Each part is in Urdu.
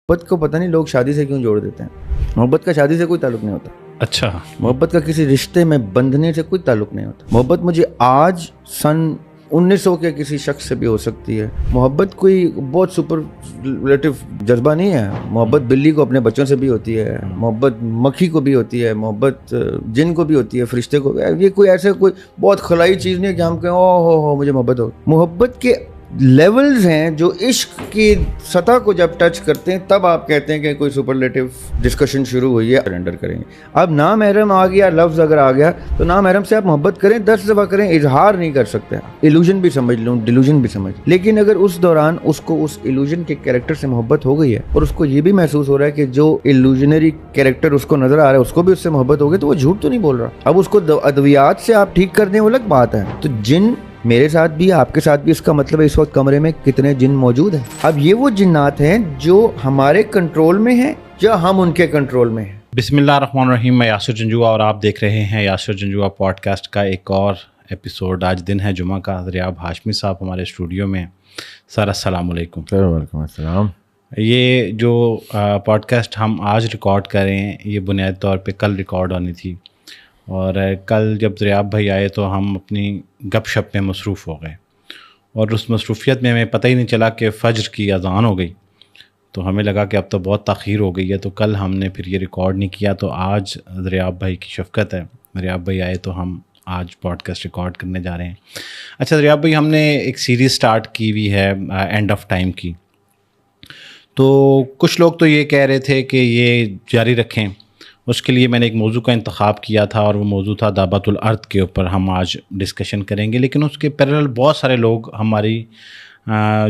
محبت کو پتہ نہیں لوگ شادی سے کیوں جوڑ دیتے ہیں. محبت کا شادی سے کوئی تعلق نہیں ہوتا. اچھا, محبت کا کسی رشتے میں بندھنے سے کوئی تعلق نہیں ہوتا. محبت مجھے آج سن 1900 کے کسی شخص سے بھی ہو سکتی ہے. محبت کوئی بہت سپرلیٹو جذبہ نہیں ہے. محبت بلی کو اپنے بچوں سے بھی ہوتی ہے, محبت مکھی کو بھی ہوتی ہے, محبت جن کو بھی ہوتی ہے, فرشتے کو بھی. یہ کوئی ایسے کوئی بہت خلائی چیز نہیں ہے کہ ہم کہیں او ہو مجھے محبت ہو. محبت کے لیولز ہیں جو عشق کی سطح کو جب ٹچ کرتے ہیں تب آپ کہتے ہیں کہ کوئی سپرلیٹو ڈسکشن شروع ہوئی ہے, سرنڈر کریں گے. اب نامحرم آ گیا, لفظ اگر آ گیا تو نامحرم سے آپ محبت کریں, 10 دفعہ کریں, اظہار نہیں کر سکتے. ایلوژن بھی سمجھ لوں, ڈیلوژن بھی سمجھ, لیکن اگر اس دوران اس کو اس ایلوژن کے کیریکٹر سے محبت ہو گئی ہے اور اس کو یہ بھی محسوس ہو رہا ہے کہ جو ایلوژنری کیریکٹر اس کو نظر آ رہا ہے اس کو بھی اس سے محبت ہو گئی, تو وہ جھوٹ تو نہیں بول رہا. اب اس کو ادویات سے آپ ٹھیک کر دیں وہ الگ بات ہے. تو جن میرے ساتھ بھی آپ کے ساتھ بھی, اس کا مطلب ہے اس وقت کمرے میں کتنے جن موجود ہیں. اب یہ وہ جنات ہیں جو ہمارے کنٹرول میں ہیں یا ہم ان کے کنٹرول میں ہیں. بسم اللہ الرحمن الرحیم. میں یاسر جنجوعہ اور آپ دیکھ رہے ہیں یاسر جنجوعہ پوڈ کاسٹ کا ایک اور ایپیسوڈ. آج دن ہے جمعہ کا. دریاب ہاشمی صاحب ہمارے اسٹوڈیو میں. سر السلام علیکم. وعلیکم السلام. یہ جو پوڈ کاسٹ ہم آج ریکارڈ کر رہے ہیں یہ بنیادی طور پہ کل ریکارڈ ہونی تھی, اور کل جب دریاب بھائی آئے تو ہم اپنی گپ شپ میں مصروف ہو گئے, اور اس مصروفیت میں ہمیں پتہ ہی نہیں چلا کہ فجر کی اذان ہو گئی. تو ہمیں لگا کہ اب تو بہت تاخیر ہو گئی ہے, تو کل ہم نے پھر یہ ریکارڈ نہیں کیا. تو آج دریاب بھائی کی شفقت ہے, دریاب بھائی آئے تو ہم آج پوڈ کاسٹ ریکارڈ کرنے جا رہے ہیں. اچھا دریاب بھائی, ہم نے ایک سیریز سٹارٹ کی ہوئی ہے اینڈ آف ٹائم کی. تو کچھ لوگ تو یہ کہہ رہے تھے کہ یہ جاری رکھیں. اس کے لیے میں نے ایک موضوع کا انتخاب کیا تھا, اور وہ موضوع تھا دعوت الارض کے اوپر ہم آج ڈسکشن کریں گے. لیکن اس کے پیرل بہت سارے لوگ ہماری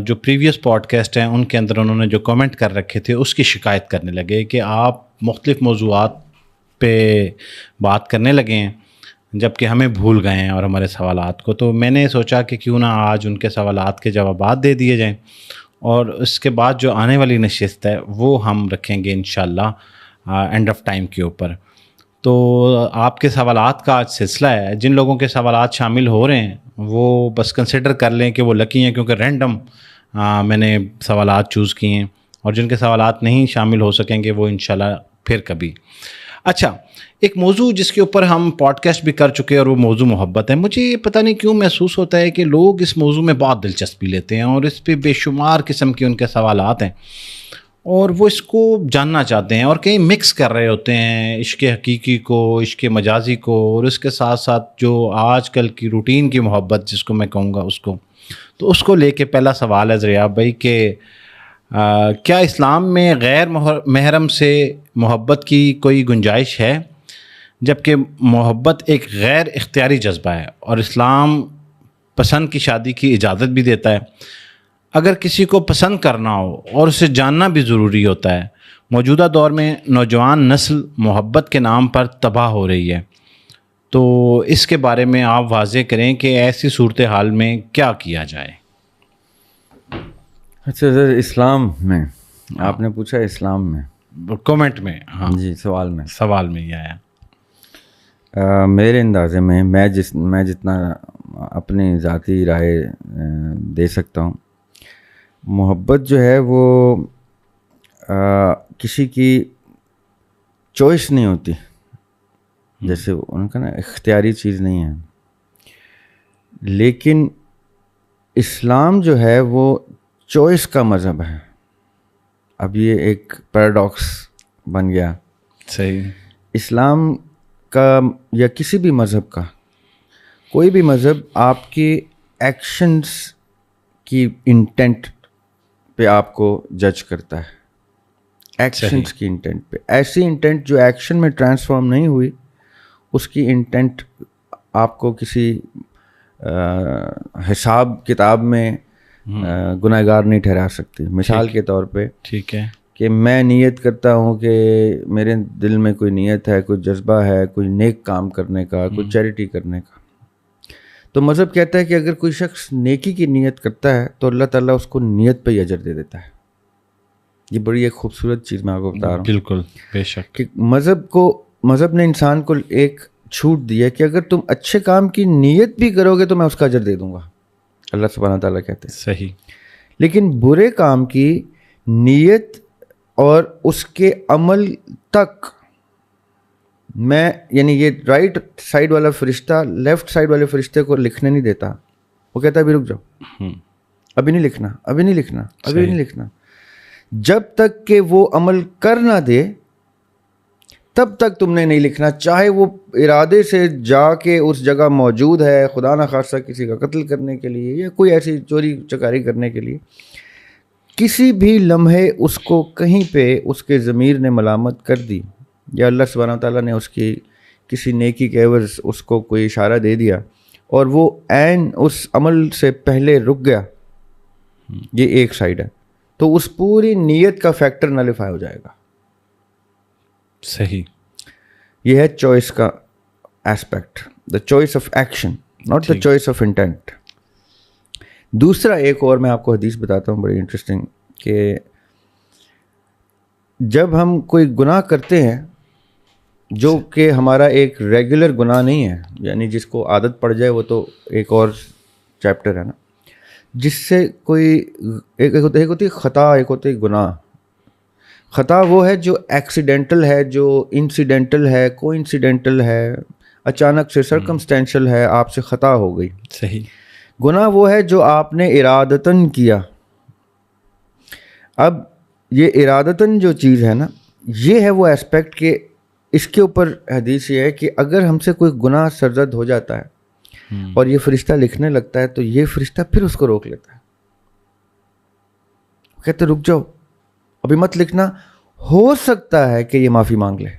جو پریویس پوڈ کاسٹ ہیں ان کے اندر انہوں نے جو کمنٹ کر رکھے تھے اس کی شکایت کرنے لگے کہ آپ مختلف موضوعات پہ بات کرنے لگے ہیں جبکہ ہمیں بھول گئے ہیں اور ہمارے سوالات کو. تو میں نے سوچا کہ کیوں نہ آج ان کے سوالات کے جوابات دے دیے جائیں, اور اس کے بعد جو آنے والی نشست ہے وہ ہم رکھیں گے انشاءاللہ اینڈ آف ٹائم کے اوپر. تو آپ کے سوالات کا آج سلسلہ ہے. جن لوگوں کے سوالات شامل ہو رہے ہیں وہ بس کنسیڈر کر لیں کہ وہ لکی ہیں, کیونکہ رینڈم میں نے سوالات چوز کیے ہیں, اور جن کے سوالات نہیں شامل ہو سکیں گے وہ انشاءاللہ پھر کبھی. اچھا, ایک موضوع جس کے اوپر ہم پوڈ کاسٹ بھی کر چکے ہیں اور وہ موضوع محبت ہے. مجھے پتہ نہیں کیوں محسوس ہوتا ہے کہ لوگ اس موضوع میں بہت دلچسپی لیتے ہیں اور اس پہ بے شمار قسم کے ان کے سوالات ہیں, اور وہ اس کو جاننا چاہتے ہیں, اور کہیں مکس کر رہے ہوتے ہیں عشق حقیقی کو, عشق مجازی کو, اور اس کے ساتھ ساتھ جو آج کل کی روٹین کی محبت جس کو میں کہوں گا اس کو. تو اس کو لے کے پہلا سوال ہے دریاب بھائی کہ کیا اسلام میں غیر محرم سے محبت کی کوئی گنجائش ہے, جبکہ محبت ایک غیر اختیاری جذبہ ہے اور اسلام پسند کی شادی کی اجازت بھی دیتا ہے؟ اگر کسی کو پسند کرنا ہو اور اسے جاننا بھی ضروری ہوتا ہے. موجودہ دور میں نوجوان نسل محبت کے نام پر تباہ ہو رہی ہے, تو اس کے بارے میں آپ واضح کریں کہ ایسی صورتحال میں کیا کیا جائے. اچھا سر, اسلام میں آپ نے پوچھا, اسلام میں کومنٹ میں؟ ہاں جی, سوال میں یہ آیا. میرے اندازے میں میں جتنا اپنی ذاتی رائے دے سکتا ہوں, محبت جو ہے وہ کسی کی چوائس نہیں ہوتی, جیسے ان کا نا اختیاری چیز نہیں ہے. لیکن اسلام جو ہے وہ چوائس کا مذہب ہے. اب یہ ایک پیراڈاکس بن گیا. صحیح. اسلام کا یا کسی بھی مذہب کا, کوئی بھی مذہب آپ کے ایکشنز کی انٹینٹ پہ آپ کو جج کرتا ہے, ایکشنز کی انٹینٹ پہ. ایسی انٹینٹ جو ایکشن میں ٹرانسفارم نہیں ہوئی, اس کی انٹینٹ آپ کو کسی حساب کتاب میں گناہ گار نہیں ٹھہرا سکتی. مثال کے طور پہ, ٹھیک ہے, کہ میں نیت کرتا ہوں کہ میرے دل میں کوئی نیت ہے, کوئی جذبہ ہے, کوئی نیک کام کرنے کا, کوئی چیریٹی کرنے کا. تو مذہب کہتا ہے کہ اگر کوئی شخص نیکی کی نیت کرتا ہے تو اللہ تعالیٰ اس کو نیت پہ ہی اجر دے دیتا ہے. یہ بڑی ایک خوبصورت چیز میں آپ کو بتا رہا ہوں. بالکل, بے شک. کہ مذہب نے انسان کو ایک چھوٹ دی ہے کہ اگر تم اچھے کام کی نیت بھی کرو گے تو میں اس کا اجر دے دوں گا, اللہ سبحانہ تعالیٰ کہتے ہیں. صحیح. لیکن برے کام کی نیت اور اس کے عمل تک میں یعنی یہ رائٹ سائڈ والا فرشتہ لیفٹ سائڈ والے فرشتے کو لکھنے نہیں دیتا. وہ کہتا ہے ابھی رک جاؤ, ابھی نہیں لکھنا, ابھی نہیں لکھنا, ابھی نہیں لکھنا. جب تک کہ وہ عمل کر نہ دے تب تک تم نے نہیں لکھنا, چاہے وہ ارادے سے جا کے اس جگہ موجود ہے خدا نہ خاصہ کسی کا قتل کرنے کے لیے یا کوئی ایسی چوری چکاری کرنے کے لیے. کسی بھی لمحے اس کو کہیں پہ اس کے ضمیر نے ملامت کر دی یا اللہ سبحانہ و تعالیٰ نے اس کی کسی نیکی کے عوض اس کو کوئی اشارہ دے دیا اور وہ عین اس عمل سے پہلے رک گیا, یہ ایک سائڈ ہے, تو اس پوری نیت کا فیکٹر نلیفائی ہو جائے گا. صحیح. یہ ہے چوائس کا aspect, the choice of action not the choice of intent. دوسرا ایک اور میں آپ کو حدیث بتاتا ہوں بڑی انٹرسٹنگ, کہ جب ہم کوئی گناہ کرتے ہیں جو کہ ہمارا ایک ریگولر گناہ نہیں ہے, یعنی جس کو عادت پڑ جائے وہ تو ایک اور چیپٹر ہے نا, جس سے کوئی ایک ہوتی خطا, ایک ہوتی گناہ. خطا وہ ہے جو ایکسیڈنٹل ہے, جو انسیڈنٹل ہے, کو انسیڈنٹل ہے, اچانک سے سرکمسٹینشل ہے, آپ سے خطا ہو گئی. صحیح. گناہ وہ ہے جو آپ نے ارادتاً کیا. اب یہ ارادتاً جو چیز ہے نا, یہ ہے وہ ایسپیکٹ کہ اس کے اوپر حدیث یہ ہے کہ اگر ہم سے کوئی گناہ سرزد ہو جاتا ہے اور یہ فرشتہ لکھنے لگتا ہے تو یہ فرشتہ پھر اس کو روک لیتا ہے, کہتے رک جاؤ ابھی مت لکھنا, ہو سکتا ہے کہ یہ معافی مانگ لے.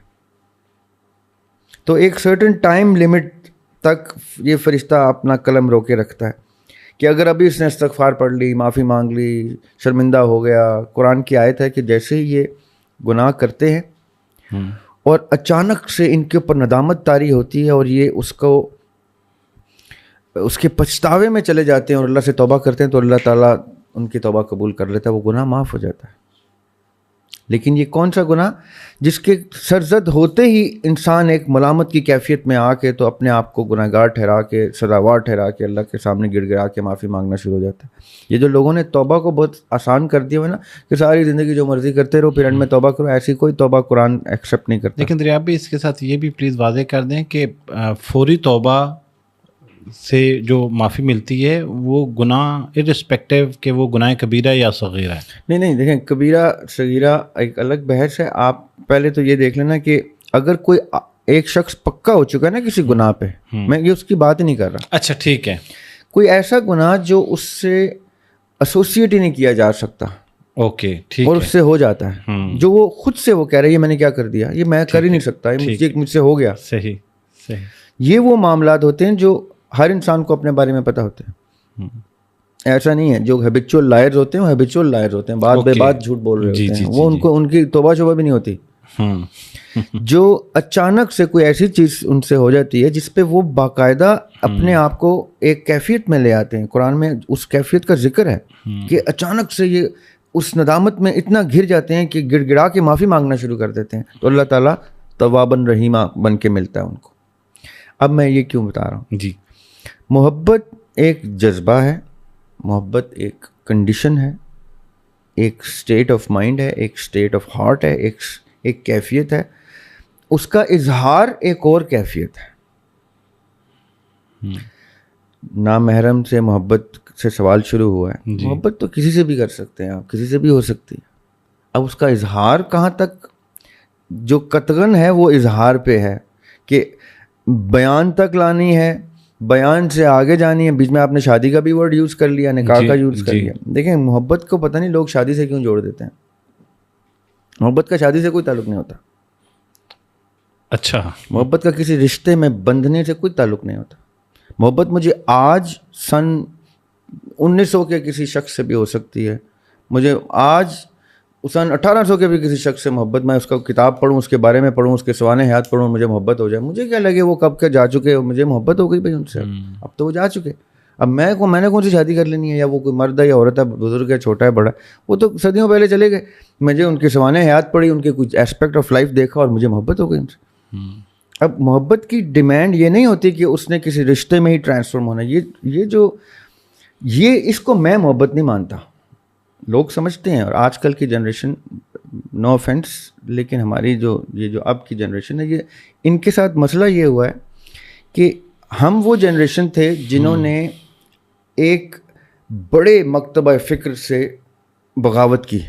تو ایک سرٹن ٹائم لمٹ تک یہ فرشتہ اپنا قلم روکے رکھتا ہے کہ اگر ابھی اس نے استغفار پڑھ لی, معافی مانگ لی, شرمندہ ہو گیا. قرآن کی آیت ہے کہ جیسے ہی یہ گناہ کرتے ہیں اور اچانک سے ان کے اوپر ندامت طاری ہوتی ہے اور یہ اس کے پچھتاوے میں چلے جاتے ہیں اور اللہ سے توبہ کرتے ہیں تو اللہ تعالیٰ ان کی توبہ قبول کر لیتا ہے, وہ گناہ معاف ہو جاتا ہے. لیکن یہ کون سا گناہ جس کے سرزد ہوتے ہی انسان ایک ملامت کی کیفیت میں آ کے تو اپنے آپ کو گناہ گار ٹھہرا کے, سزاوار ٹھہرا کے اللہ کے سامنے گڑ گڑا کے معافی مانگنا شروع ہو جاتا ہے. یہ جو لوگوں نے توبہ کو بہت آسان کر دیا ہے نا کہ ساری زندگی جو مرضی کرتے رہو پھر اینڈ میں توبہ کرو, ایسی کوئی توبہ قرآن ایکسیپٹ نہیں کرتا. لیکن ریاض بھی اس کے ساتھ یہ بھی پلیز واضح کر دیں کہ فوری توبہ سے جو معافی ملتی ہے وہ گناہ ارسپیکٹیو کہ وہ گناہ کبیرہ یا صغیرہ ہے. نہیں دیکھیں, کبیرہ صغیرہ ایک الگ بحث ہے. آپ پہلے تو یہ دیکھ لینا کہ اگر کوئی ایک شخص پکا ہو چکا ہے نا کسی گناہ پہ, میں یہ اس کی بات ہی نہیں کر رہا. اچھا ٹھیک ہے. کوئی کوئی ایسا گناہ جو اس سے ایسوسیٹ ہی نہیں کیا جا سکتا, اوکے ٹھیک, اور اس سے ہو جاتا ہے, جو وہ خود سے وہ کہہ رہا ہے یہ میں نے کیا کر دیا, یہ میں کر ہی نہیں سکتا, یہ مجھ سے ہو گیا. صحیح صحیح. یہ وہ معاملات ہوتے ہیں جو ہر انسان کو اپنے بارے میں پتہ ہوتے ہیں. ایسا نہیں ہے جو ہیبچول لائرز ہوتے ہیں وہ ہیبچول لائرز ہوتے ہیں, بات بے بات جھوٹ بول رہے ہوتے ہیں, وہ ان کی توبہ شبہ بھی نہیں ہوتی. جو اچانک سے کوئی ایسی چیز ان سے ہو جاتی ہے جس پہ وہ باقاعدہ اپنے آپ کو ایک کیفیت میں لے آتے ہیں. قرآن میں اس کیفیت کا ذکر ہے کہ اچانک سے یہ اس ندامت میں اتنا گر جاتے ہیں کہ گڑ گڑا کے معافی مانگنا شروع کر دیتے ہیں, تو اللہ تعالیٰ تواباً رحیمہ بن کے ملتا ہے ان کو. اب میں یہ کیوں بتا رہا ہوں, جی محبت ایک جذبہ ہے, محبت ایک کنڈیشن ہے, ایک اسٹیٹ آف مائنڈ ہے, ایک اسٹیٹ آف ہارٹ ہے, ایک کیفیت ہے. اس کا اظہار ایک اور کیفیت ہے. نامحرم سے محبت سے سوال شروع ہوا ہے. محبت تو کسی سے بھی کر سکتے ہیں آپ, کسی سے بھی ہو سکتی ہے. اب اس کا اظہار کہاں تک, جو قطعاً ہے وہ اظہار پہ ہے کہ بیان تک لانی ہے, بیان سے آگے جانی ہے. بیچ میں آپ نے شادی کا بھی ورڈ یوز کر لیا, نکاح کا یوز کر لیا. دیکھیں محبت کو پتہ نہیں لوگ شادی سے کیوں جوڑ دیتے ہیں. محبت کا شادی سے کوئی تعلق نہیں ہوتا. اچھا, محبت کا کسی رشتے میں بندھنے سے کوئی تعلق نہیں ہوتا. محبت مجھے آج سن 1900 کے کسی شخص سے بھی ہو سکتی ہے, مجھے آج سن 1800 کے بھی کسی شخص سے محبت, میں اس کا کتاب پڑھوں, اس کے بارے میں پڑھوں, اس کے سوانح حیات پڑھوں, مجھے محبت ہو جائے. مجھے کیا لگے وہ کب کے جا چکے, مجھے محبت ہو گئی بھائی ان سے, اب تو وہ جا چکے. اب میں نے کون سی شادی کر لینی ہے, یا وہ کوئی مرد ہے یا عورت ہے, بزرگ ہے, چھوٹا ہے, بڑا, وہ تو صدیوں پہلے چلے گئے. مجھے ان کے سوانح حیات پڑھی, ان کے کچھ ایسپیکٹ آف لائف دیکھا اور مجھے محبت ہو گئی ان سے. اب محبت کی ڈیمانڈ یہ نہیں ہوتی کہ اس نے کسی رشتے میں ہی ٹرانسفارم ہونا. یہ اس کو میں محبت نہیں مانتا. لوگ سمجھتے ہیں, اور آج کل کی جنریشن نو آفینس، لیکن ہماری یہ جو اب کی جنریشن ہے، یہ ان کے ساتھ مسئلہ یہ ہوا ہے کہ ہم وہ جنریشن تھے جنہوں نے ایک بڑے مکتبہ فکر سے بغاوت کی.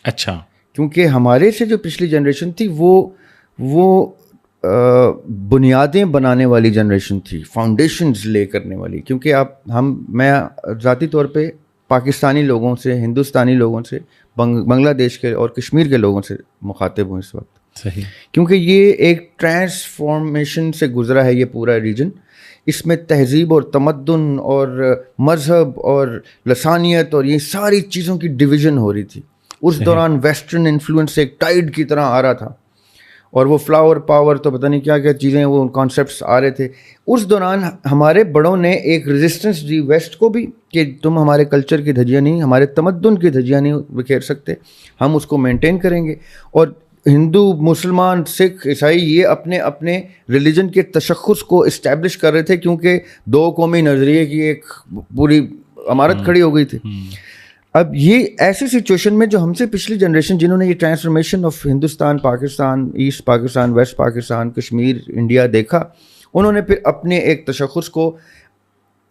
اچھا. کیونکہ ہمارے سے جو پچھلی جنریشن تھی وہ بنیادیں بنانے والی جنریشن تھی، فاؤنڈیشنز لے کرنے والی. کیونکہ میں ذاتی طور پہ پاکستانی لوگوں سے، ہندوستانی لوگوں سے، بنگلہ دیش کے اور کشمیر کے لوگوں سے مخاطب ہوں اس وقت. صحیح. کیونکہ یہ ایک ٹرانسفارمیشن سے گزرا ہے یہ پورا ریجن. اس میں تہذیب اور تمدن اور مذہب اور لسانیت اور یہ ساری چیزوں کی ڈویژن ہو رہی تھی. اس دوران ویسٹرن انفلوئنس ایک ٹائیڈ کی طرح آ رہا تھا، اور وہ فلاور پاور تو پتہ نہیں کیا کیا چیزیں، وہ کانسیپٹس آ رہے تھے. اس دوران ہمارے بڑوں نے ایک ریزسٹنس دی ویسٹ کو بھی کہ تم ہمارے کلچر کی دھجیاں نہیں، ہمارے تمدن کی دھجیاں نہیں بکھیر سکتے، ہم اس کو مینٹین کریں گے. اور ہندو، مسلمان، سکھ، عیسائی یہ اپنے اپنے ریلیجن کے تشخص کو اسٹیبلش کر رہے تھے، کیونکہ دو قومی نظریے کی ایک پوری عمارت کھڑی ہو گئی تھی. اب یہ ایسی سچویشن میں جو ہم سے پچھلی جنریشن جنہوں نے یہ transformation of Hindustan, Pakistan, east Pakistan, west Pakistan, Kashmir, India دیکھا، انہوں نے پھر اپنے ایک تشخص کو،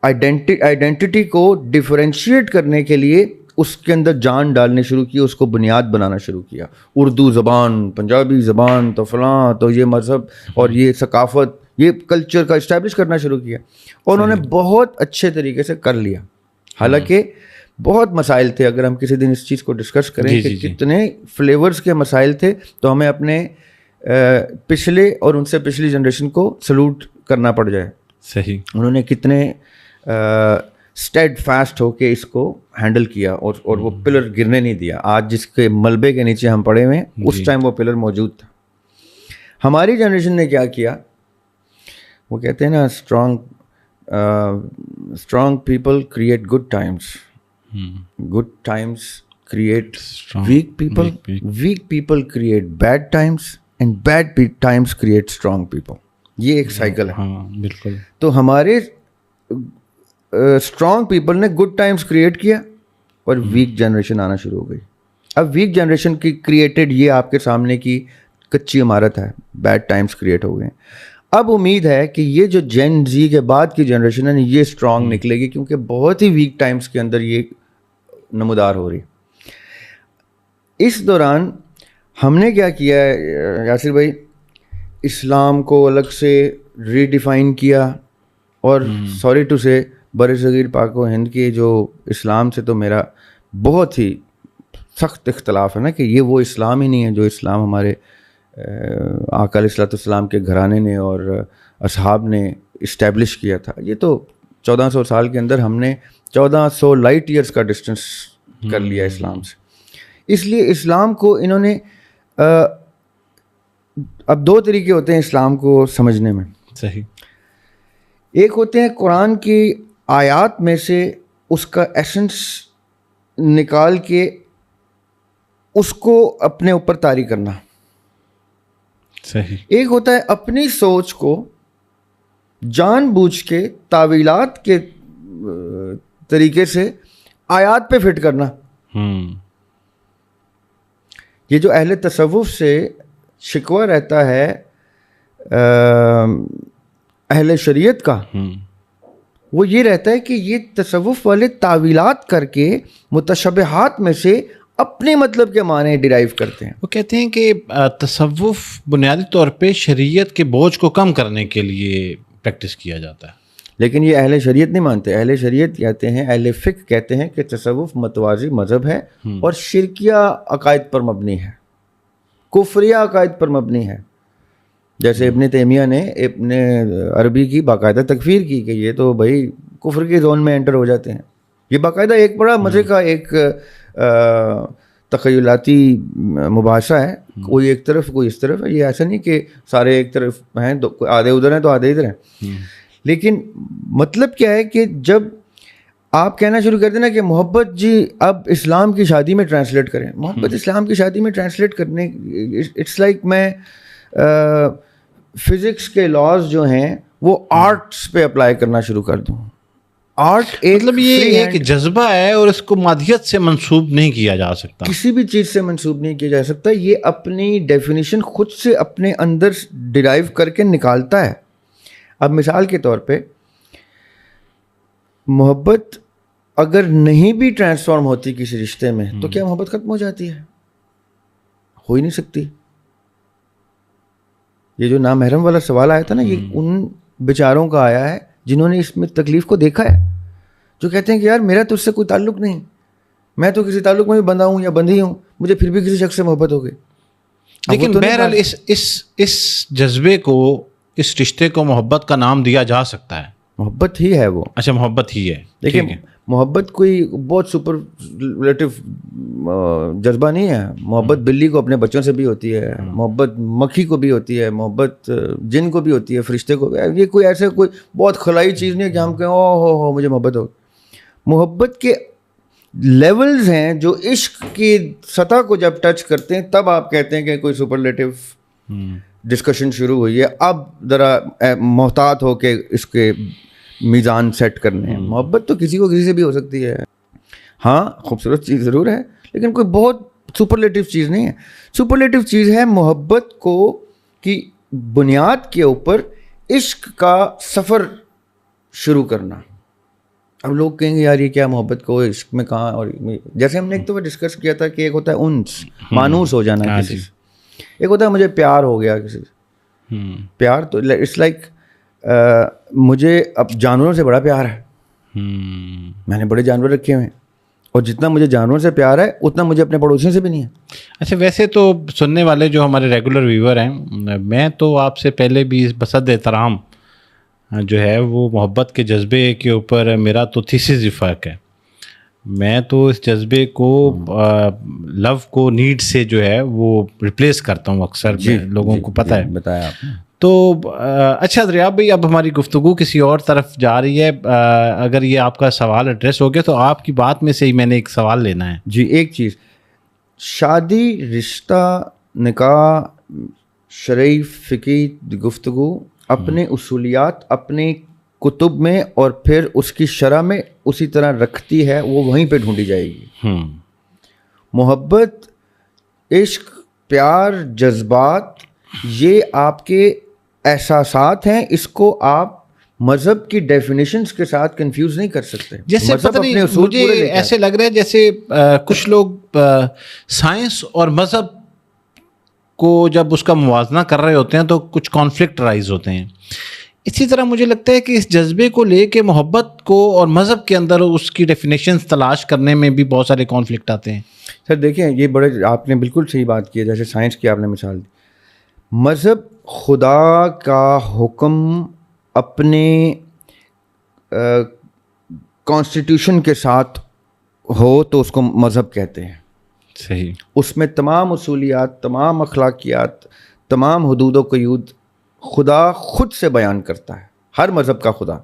آئیڈینٹی کو ڈیفرینشیٹ کرنے کے لیے اس کے اندر جان ڈالنے شروع کی، اس کو بنیاد بنانا شروع کیا. اردو زبان، پنجابی زبان، تو فلاں، تو یہ مذہب اور یہ ثقافت، یہ کلچر کا اسٹیبلش کرنا شروع کیا. اور انہوں نے بہت اچھے طریقے سے کر لیا. حالانکہ بہت مسائل تھے، اگر ہم کسی دن اس چیز کو ڈسکس کریں کہ کتنے فلیورز کے مسائل تھے، تو ہمیں اپنے پچھلے اور ان سے پچھلی جنریشن کو سلوٹ کرنا پڑ جائے. صحیح. انہوں نے کتنے اسٹیڈ فاسٹ ہو کے اس کو ہینڈل کیا، اور وہ پلر گرنے نہیں دیا. آج جس کے ملبے کے نیچے ہم پڑے ہوئے ہیں، اس ٹائم وہ پلر موجود تھا. ہماری جنریشن نے کیا کیا، وہ کہتے ہیں نا strong people create good Times, good times create weak people, weak people create bad times, and bad times create strong people. یہ ایک سائیکل ہے. ہاں بالکل. تو ہمارے اسٹرانگ پیپل نے گڈ ٹائمس کریٹ کیا اور ویک جنریشن آنا شروع ہو گئی. اب ویک جنریشن کی کریٹڈ یہ آپ کے سامنے کی کچی عمارت ہے، بیڈ ٹائمس کریٹ ہو گئے. اب امید ہے کہ یہ جو جین زی کے بعد کی جنریشن ہے یہ اسٹرانگ نکلے گی، کیونکہ بہت ہی ویک ٹائمس کے اندر یہ نمودار ہو رہی. اس دوران ہم نے کیا کیا ہے یاسر بھائی، اسلام کو الگ سے ری ڈیفائن کیا. اور سوری ٹو سے بر صغیر پاک و ہند کے جو اسلام سے تو میرا بہت ہی سخت اختلاف ہے نا، کہ یہ وہ اسلام ہی نہیں ہے جو اسلام ہمارے آقا علیہ الصلوۃ والسلام کے گھرانے نے اور اصحاب نے اسٹیبلش کیا تھا. یہ تو 1400 سال کے اندر ہم نے 1400 لائٹ ایئرس کا ڈسٹینس کر لیا اسلام سے. اس لیے اسلام کو انہوں نے اب دو طریقے ہوتے ہیں اسلام کو سمجھنے میں. صحیح. ایک ہوتے ہیں قرآن کی آیات میں سے اس کا ایسنس نکال کے اس کو اپنے اوپر طاری کرنا. صحیح. ایک ہوتا ہے اپنی سوچ کو جان بوجھ کے تعویلات کے طریقے سے آیات پہ فٹ کرنا. یہ جو اہل تصوف سے شکوہ رہتا ہے اہل شریعت کا، وہ یہ رہتا ہے کہ یہ تصوف والے تعویلات کر کے متشابہات میں سے اپنے مطلب کے معنی ڈیرائیو کرتے ہیں. وہ کہتے ہیں کہ تصوف بنیادی طور پہ شریعت کے بوجھ کو کم کرنے کے لیے پریکٹس کیا جاتا ہے. لیکن یہ اہل شریعت نہیں مانتے. اہل شریعت کہتے ہیں، اہل فقہ کہتے ہیں کہ تصوف متوازی مذہب ہے اور شرکیہ عقائد پر مبنی ہے، کفریہ عقائد پر مبنی ہے. جیسے ابن تیمیہ نے ابن عربی کی باقاعدہ تکفیر کی کہ یہ تو بھائی کفر کے زون میں انٹر ہو جاتے ہیں. یہ باقاعدہ ایک بڑا مزے کا ایک تخیلاتی مباحثہ ہے، کوئی ایک طرف کوئی اس طرف ہے. یہ ایسا نہیں کہ سارے ایک طرف ہیں، آدھے ادھر ہیں تو آدھے ادھر ہیں. لیکن مطلب کیا ہے کہ جب آپ کہنا شروع کر دیں نا کہ محبت جی اب اسلام کی شادی میں ٹرانسلیٹ کریں، محبت اسلام کی شادی میں ٹرانسلیٹ کرنے، اٹس لائک میں فزکس کے لاز جو ہیں وہ آرٹس پہ اپلائی کرنا شروع کر دوں. آرٹ ایک مطلب یہ ایک جذبہ ہے اور اس کو مادیت سے منسوب نہیں کیا جا سکتا, کسی بھی چیز سے منسوب نہیں کیا جا سکتا. یہ اپنی ڈیفینیشن خود سے اپنے اندر ڈرائیو کر کے نکالتا ہے. اب مثال کے طور پہ محبت اگر نہیں بھی ٹرانسفارم ہوتی کسی رشتے میں تو کیا محبت ختم ہو جاتی ہے؟ ہو ہی نہیں سکتی. یہ جو نامحرم والا سوال آیا تھا نا, یہ ان بیچاروں کا آیا ہے جنہوں نے اس میں تکلیف کو دیکھا ہے, جو کہتے ہیں کہ یار میرا تو اس سے کوئی تعلق نہیں, میں تو کسی تعلق میں بھی بندھا ہوں یا بندھی ہوں, مجھے پھر بھی کسی شخص سے محبت ہو گئی. لیکن بہرحال اس جذبے کو, اس رشتے کو محبت کا نام دیا جا سکتا ہے. محبت ہی ہے وہ. اچھا, محبت ہی ہے. دیکھیں, محبت کوئی بہت سپرلیٹو جذبہ نہیں ہے. محبت بلی کو اپنے بچوں سے بھی ہوتی ہے, محبت مکھی کو بھی ہوتی ہے, محبت جن کو بھی ہوتی ہے, فرشتے کو. یہ کوئی ایسے کوئی بہت خلائی چیز نہیں ہے کہ ہم کہیں او ہو مجھے محبت ہو. محبت کے لیولز ہیں جو عشق کی سطح کو جب ٹچ کرتے ہیں تب آپ کہتے ہیں کہ کوئی سپرلیٹو ڈسکشن شروع ہوئی ہے, اب ذرا محتاط ہو کے اس کے میزان سیٹ کرنے ہیں. محبت تو کسی کو کسی سے بھی ہو سکتی ہے. ہاں, خوبصورت چیز ضرور ہے, لیکن کوئی بہت سپرلیٹو چیز نہیں ہے. سپرلیٹو چیز ہے محبت کو کی بنیاد کے اوپر عشق کا سفر شروع کرنا. اب لوگ کہیں گے یار یہ کیا محبت کو عشق میں کہاں, اور جیسے ہم نے ایک تو ڈسکس کیا تھا کہ ایک ہوتا ہے انس, مانوس ہو جانا کسی سے, ایک ہوتا ہے مجھے پیار ہو گیا کسی سے. پیار تو اٹس لائک مجھے اب جانوروں سے بڑا پیار ہے, میں نے بڑے جانور رکھے ہوئے ہیں, اور جتنا مجھے جانوروں سے پیار ہے اتنا مجھے اپنے پڑوسیوں سے بھی نہیں ہے. اچھا, ویسے تو سننے والے جو ہمارے ریگولر ویور ہیں, میں تو آپ سے پہلے بھی بصد احترام جو ہے وہ محبت کے جذبے کے اوپر میرا تو تھیسس ہی فرق ہے. میں تو اس جذبے کو لو کو نیڈ سے جو ہے وہ ریپلیس کرتا ہوں اکثر. لوگوں کو پتہ ہے, بتایا آپ نے. تو اچھا دریاب بھائی, اب ہماری گفتگو کسی اور طرف جا رہی ہے. اگر یہ آپ کا سوال ایڈریس ہو گیا تو آپ کی بات میں سے ہی میں نے ایک سوال لینا ہے. جی, ایک چیز, شادی, رشتہ, نکاح, شرعی فقہی گفتگو اپنے اصولیات اپنے کتب میں اور پھر اس کی شرح میں اسی طرح رکھتی ہے, وہ وہیں پہ ڈھونڈی جائے گی. محبت, عشق, پیار, جذبات, یہ آپ کے احساسات ہیں, اس کو آپ مذہب کی ڈیفینیشنز کے ساتھ کنفیوز نہیں کر سکتے. جیسے پتہ نہیں, مجھے ایسے لگ رہا ہے جیسے کچھ لوگ سائنس اور مذہب کو جب اس کا موازنہ کر رہے ہوتے ہیں تو کچھ کانفلکٹ رائز ہوتے ہیں. اسی طرح مجھے لگتا ہے کہ اس جذبے کو لے کے محبت کو اور مذہب کے اندر اس کی ڈیفینیشنز تلاش کرنے میں بھی بہت سارے کانفلکٹ آتے ہیں. سر دیکھیں, یہ بڑے آپ نے بالکل صحیح بات کی ہے, جیسے سائنس کی آپ نے مثال دی. مذہب خدا کا حکم اپنے کانسٹیٹیوشن کے ساتھ ہو تو اس کو مذہب کہتے ہیں. صحیح. اس میں تمام اصولیات, تمام اخلاقیات, تمام حدود و قیود خدا خود سے بیان کرتا ہے, ہر مذہب کا خدا.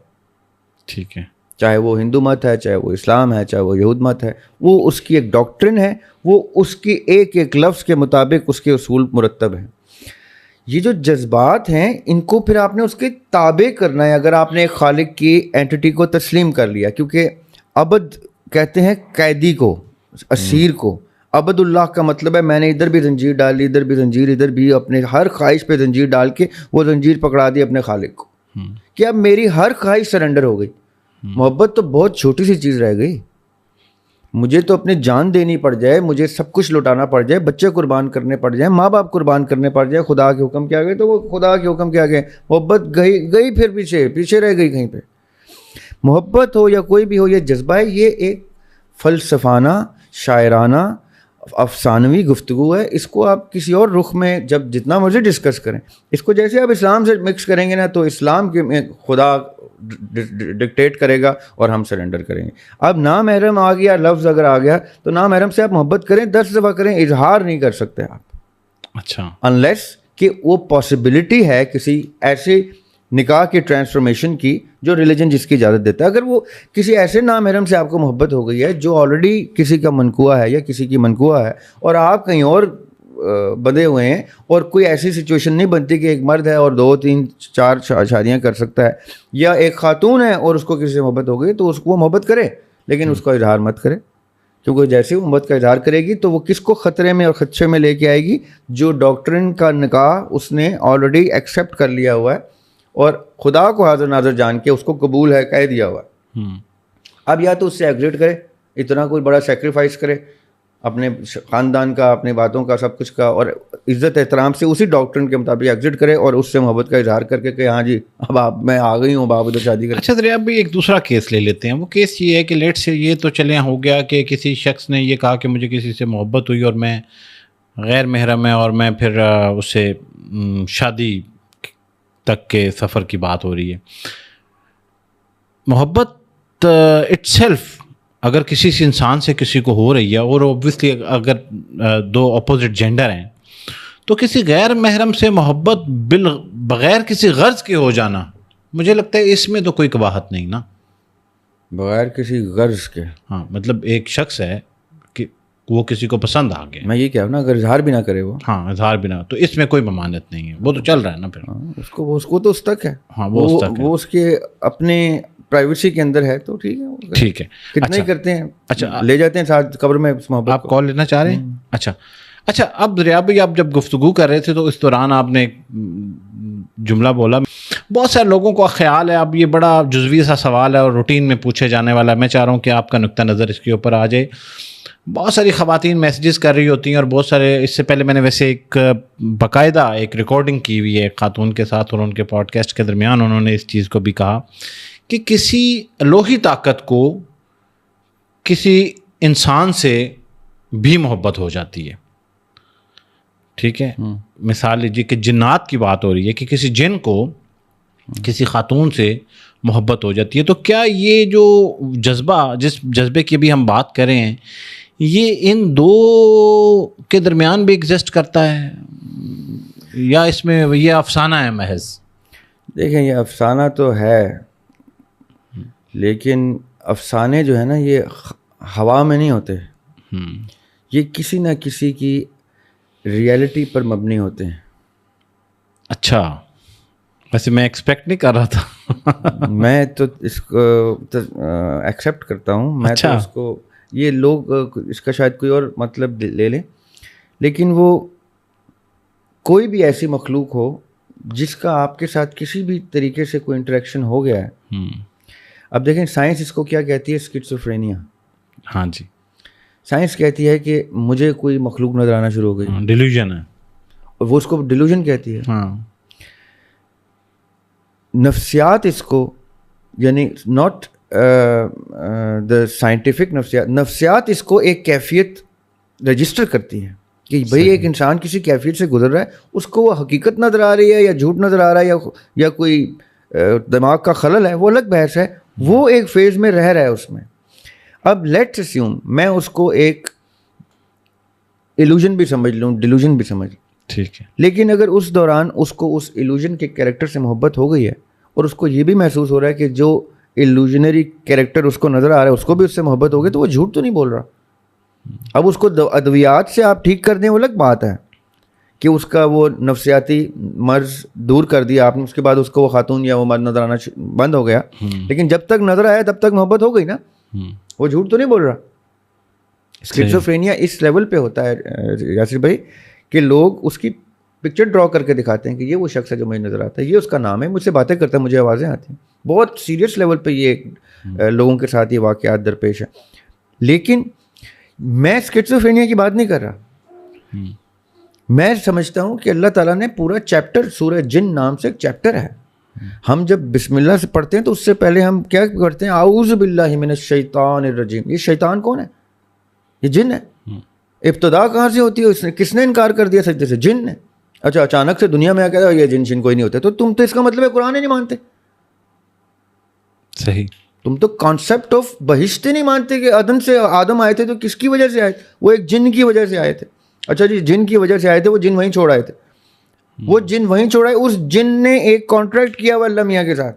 ٹھیک ہے. چاہے وہ ہندو مت ہے, چاہے وہ اسلام ہے, چاہے وہ یہود مت ہے, وہ اس کی ایک ڈاکٹرن ہے, وہ اس کی ایک ایک لفظ کے مطابق اس کے اصول مرتب ہیں. یہ جو جذبات ہیں ان کو پھر آپ نے اس کے تابع کرنا ہے. اگر آپ نے ایک خالق کی اینٹی کو تسلیم کر لیا, کیونکہ عبد کہتے ہیں قیدی کو, اسیر کو. عبد اللہ کا مطلب ہے میں نے ادھر بھی زنجیر ڈال لی, ادھر بھی زنجیر, ادھر بھی اپنے ہر خواہش پہ زنجیر ڈال کے وہ زنجیر پکڑا دی اپنے خالق کو, کہ اب میری ہر خواہش سرنڈر ہو گئی. محبت تو بہت چھوٹی سی چیز رہ گئی. مجھے تو اپنی جان دینی پڑ جائے, مجھے سب کچھ لٹانا پڑ جائے, بچے قربان کرنے پڑ جائیں, ماں باپ قربان کرنے پڑ جائے, خدا کے حکم کیا گئے تو وہ خدا کے حکم کیا گئے. محبت گئی پھر پیچھے رہ گئی کہیں پہ. محبت ہو یا کوئی بھی ہو, یہ جذبہ ہے, یہ ایک فلسفانہ, شاعرانہ, افسانوی گفتگو ہے. اس کو آپ کسی اور رخ میں جب جتنا مرضی ڈسکس کریں, اس کو جیسے آپ اسلام سے مکس کریں گے نا تو اسلام کے میں خدا ڈکٹیٹ کرے گا اور ہم سرنڈر کریں گے. اب نامحرم آ گیا, لفظ اگر آ گیا تو نامحرم سے آپ محبت کریں, 10 دفعہ کریں, اظہار نہیں کر سکتے آپ. اچھا. انلیس کہ وہ پاسبلٹی ہے کسی ایسے نکاح کی ٹرانسفارمیشن کی جو ریلیجن جس کی اجازت دیتا ہے. اگر وہ کسی ایسے نامحرم سے آپ کو محبت ہو گئی ہے جو آلریڈی کسی کا منکوہ ہے یا کسی کی منکوہ ہے, اور آپ کہیں اور بندھے ہوئے ہیں, اور کوئی ایسی سچویشن نہیں بنتی کہ ایک مرد ہے اور 2 3 4 شادیاں کر سکتا ہے, یا ایک خاتون ہے اور اس کو کسی سے محبت ہو گئی تو اس کو وہ محبت کرے, لیکن اس کا اظہار مت کرے, کیونکہ جیسے وہ محبت کا اظہار کرے گی تو وہ کس کو خطرے میں اور خدشے میں لے کے آئے گی؟ جو ڈاکٹرن کا نکاح اس نے آلریڈی ایکسیپٹ کر لیا ہوا ہے اور خدا کو حاضر ناظر جان کے اس کو قبول ہے کہہ دیا ہوا ہے. اب یا تو اس سے ایگریٹ کرے, اتنا کوئی بڑا سیکریفائس کرے اپنے خاندان کا, اپنے باتوں کا, سب کچھ کا, اور عزت احترام سے اسی ڈاکٹرن کے مطابق ایگزٹ کرے اور اس سے محبت کا اظہار کر کے کہ ہاں جی اب میں آ گئی ہوں, اب آپ ادھر شادی کریں. اچھا دریاب بھائی, ایک دوسرا کیس لے لیتے ہیں. وہ کیس یہ ہے کہ لیٹ سے یہ تو چلے ہو گیا کہ کسی شخص نے یہ کہا کہ مجھے کسی سے محبت ہوئی اور میں غیر محرم ہے, اور میں پھر اس سے شادی تک کے سفر کی بات ہو رہی ہے. محبت اٹ سیلف اگر کسی سے انسان سے کسی کو ہو رہی ہے, اور اوبویسلی اگر 2 اپوزٹ جینڈر ہیں, تو کسی غیر محرم سے محبت بغیر کسی غرض کے ہو جانا, مجھے لگتا ہے اس میں تو کوئی قباحت نہیں نا. بغیر کسی غرض کے, ہاں مطلب ایک شخص ہے کہ وہ کسی کو پسند آ گیا, میں یہ کہہ رہا ہوں نا, اگر اظہار بھی نہ کرے وہ, ہاں اظہار بھی نہ, تو اس میں کوئی ممانعت نہیں ہے, وہ تو چل رہا ہے نا پھر, اس کو تو اس تک ہے, ہاں وہ اس تک ہے, وہ اس کے اپنے پرائیویسی کے اندر ہے تو ٹھیک ہے, ٹھیک ہے. کتنے ہی کرتے ہیں, اچھا لے جاتے ہیں ساتھ قبر میں محبت. آپ کال لینا چاہ رہے ہیں؟ اچھا اب دریاب بھائی, آپ جب گفتگو کر رہے تھے تو اس دوران آپ نے ایک جملہ بولا, بہت سارے لوگوں کو خیال ہے, اب یہ بڑا جزوی سا سوال ہے اور روٹین میں پوچھے جانے والا ہے, میں چاہ رہا ہوں کہ آپ کا نقطہ نظر اس کے اوپر آ جائے. بہت ساری خواتین میسیجز کر رہی ہوتی ہیں, اور بہت سارے, اس سے پہلے میں نے ویسے ایک باقاعدہ ایک ریکارڈنگ کی ہوئی ہے ایک خاتون کے ساتھ, اور ان کے پوڈ کاسٹ کے درمیان انہوں نے اس چیز کو بھی کہا کہ کسی لوہی طاقت کو کسی انسان سے بھی محبت ہو جاتی ہے. ٹھیک ہے, مثال لیجیے کہ جنات کی بات ہو رہی ہے کہ کسی جن کو کسی خاتون سے محبت ہو جاتی ہے, تو کیا یہ جو جذبہ, جس جذبے کی بھی ہم بات کر رہے ہیں, یہ ان 2 کے درمیان بھی ایگزسٹ کرتا ہے, یا اس میں یہ افسانہ ہے محض؟ دیکھیں یہ افسانہ تو ہے, لیکن افسانے جو ہے نا یہ ہوا میں نہیں ہوتے, یہ کسی نہ کسی کی ریئلٹی پر مبنی ہوتے ہیں. اچھا, ویسے میں ایکسپیکٹ نہیں کر رہا تھا. میں تو اس کو ایکسیپٹ کرتا ہوں, میں تو اس کو, یہ لوگ اس کا شاید کوئی اور مطلب لے لیں, لیکن وہ کوئی بھی ایسی مخلوق ہو جس کا آپ کے ساتھ کسی بھی طریقے سے کوئی انٹریکشن ہو گیا ہے. اب دیکھیں سائنس اس کو کیا کہتی ہے, اسکیزوفرینیا. ہاں جی, سائنس کہتی ہے کہ مجھے کوئی مخلوق نظر آنا شروع ہو گئی, ڈیلیوژن ہے, اور وہ اس کو ڈیلیوژن کہتی ہے. ہاں, نفسیات اس کو, یعنی ناٹ دا سائنٹیفک نفسیات اس کو ایک کیفیت رجسٹر کرتی ہے کہ بھئی ایک انسان کسی کیفیت سے گزر رہا ہے, اس کو وہ حقیقت نظر آ رہی ہے یا جھوٹ نظر آ رہا ہے یا کوئی دماغ کا خلل ہے, وہ الگ بحث ہے, وہ ایک فیز میں رہ رہا ہے اس میں. اب لیٹس اسیوم میں اس کو ایک ایلوژن بھی سمجھ لوں, ڈیلوژن بھی سمجھ لوں, ٹھیک ہے, لیکن اگر اس دوران اس کو اس ایلوژن کے کیریکٹر سے محبت ہو گئی ہے اور اس کو یہ بھی محسوس ہو رہا ہے کہ جو ایلوژنری کیریکٹر اس کو نظر آ رہا ہے اس کو بھی اس سے محبت ہو گئی, تو وہ جھوٹ تو نہیں بول رہا. اب اس کو ادویات سے آپ ٹھیک کر دیں وہ الگ بات ہے کہ اس کا وہ نفسیاتی مرض دور کر دیا آپ نے, اس کے بعد اس کو وہ خاتون یا وہ مرد نظر آنا بند ہو گیا, لیکن جب تک نظر آیا تب تک محبت ہو گئی نا, وہ جھوٹ تو نہیں بول رہا. اسکیزوفرینیا اس لیول پہ ہوتا ہے یاسر بھائی کہ لوگ اس کی پکچر ڈرا کر کے دکھاتے ہیں کہ یہ وہ شخص ہے جو مجھے نظر آتا ہے, یہ اس کا نام ہے, مجھ سے باتیں کرتا ہے, مجھے آوازیں آتی ہیں. بہت سیریس لیول پہ یہ لوگوں کے ساتھ یہ واقعات درپیش ہیں. لیکن میں اسکیزوفرینیا کی بات نہیں کر رہا, میں سمجھتا ہوں کہ اللہ تعالیٰ نے پورا چیپٹر, سورہ جن نام سے ایک چیپٹر ہے, ہم جب بسم اللہ سے پڑھتے ہیں تو اس سے پہلے ہم کیا کرتے ہیں, اعوذ باللہ من الشیطان الرجیم. یہ شیطان کون ہے؟ یہ جن ہے. ابتدا کہاں سے ہوتی ہے, اس نے کس نے انکار کر دیا سجدے سے؟ جن نے. اچھا اچانک سے دنیا میں آ کے یہ جن شن کوئی نہیں ہوتے, تو تم تو اس کا مطلب ہے قرآن ہی نہیں مانتے. صحیح, تم تو کانسیپٹ آف بہشت نہیں مانتے کہ آدم آئے تھے تو کس کی وجہ سے آئے تھے؟ وہ ایک جن کی وجہ سے آئے تھے. اچھا جی, جن کی وجہ سے آئے تھے, وہ جن وہیں چھوڑ آئے تھے, وہ جن وہیں چھوڑا ہے. اس جن نے ایک کانٹریکٹ کیا ہوا اللہ میاں کے ساتھ,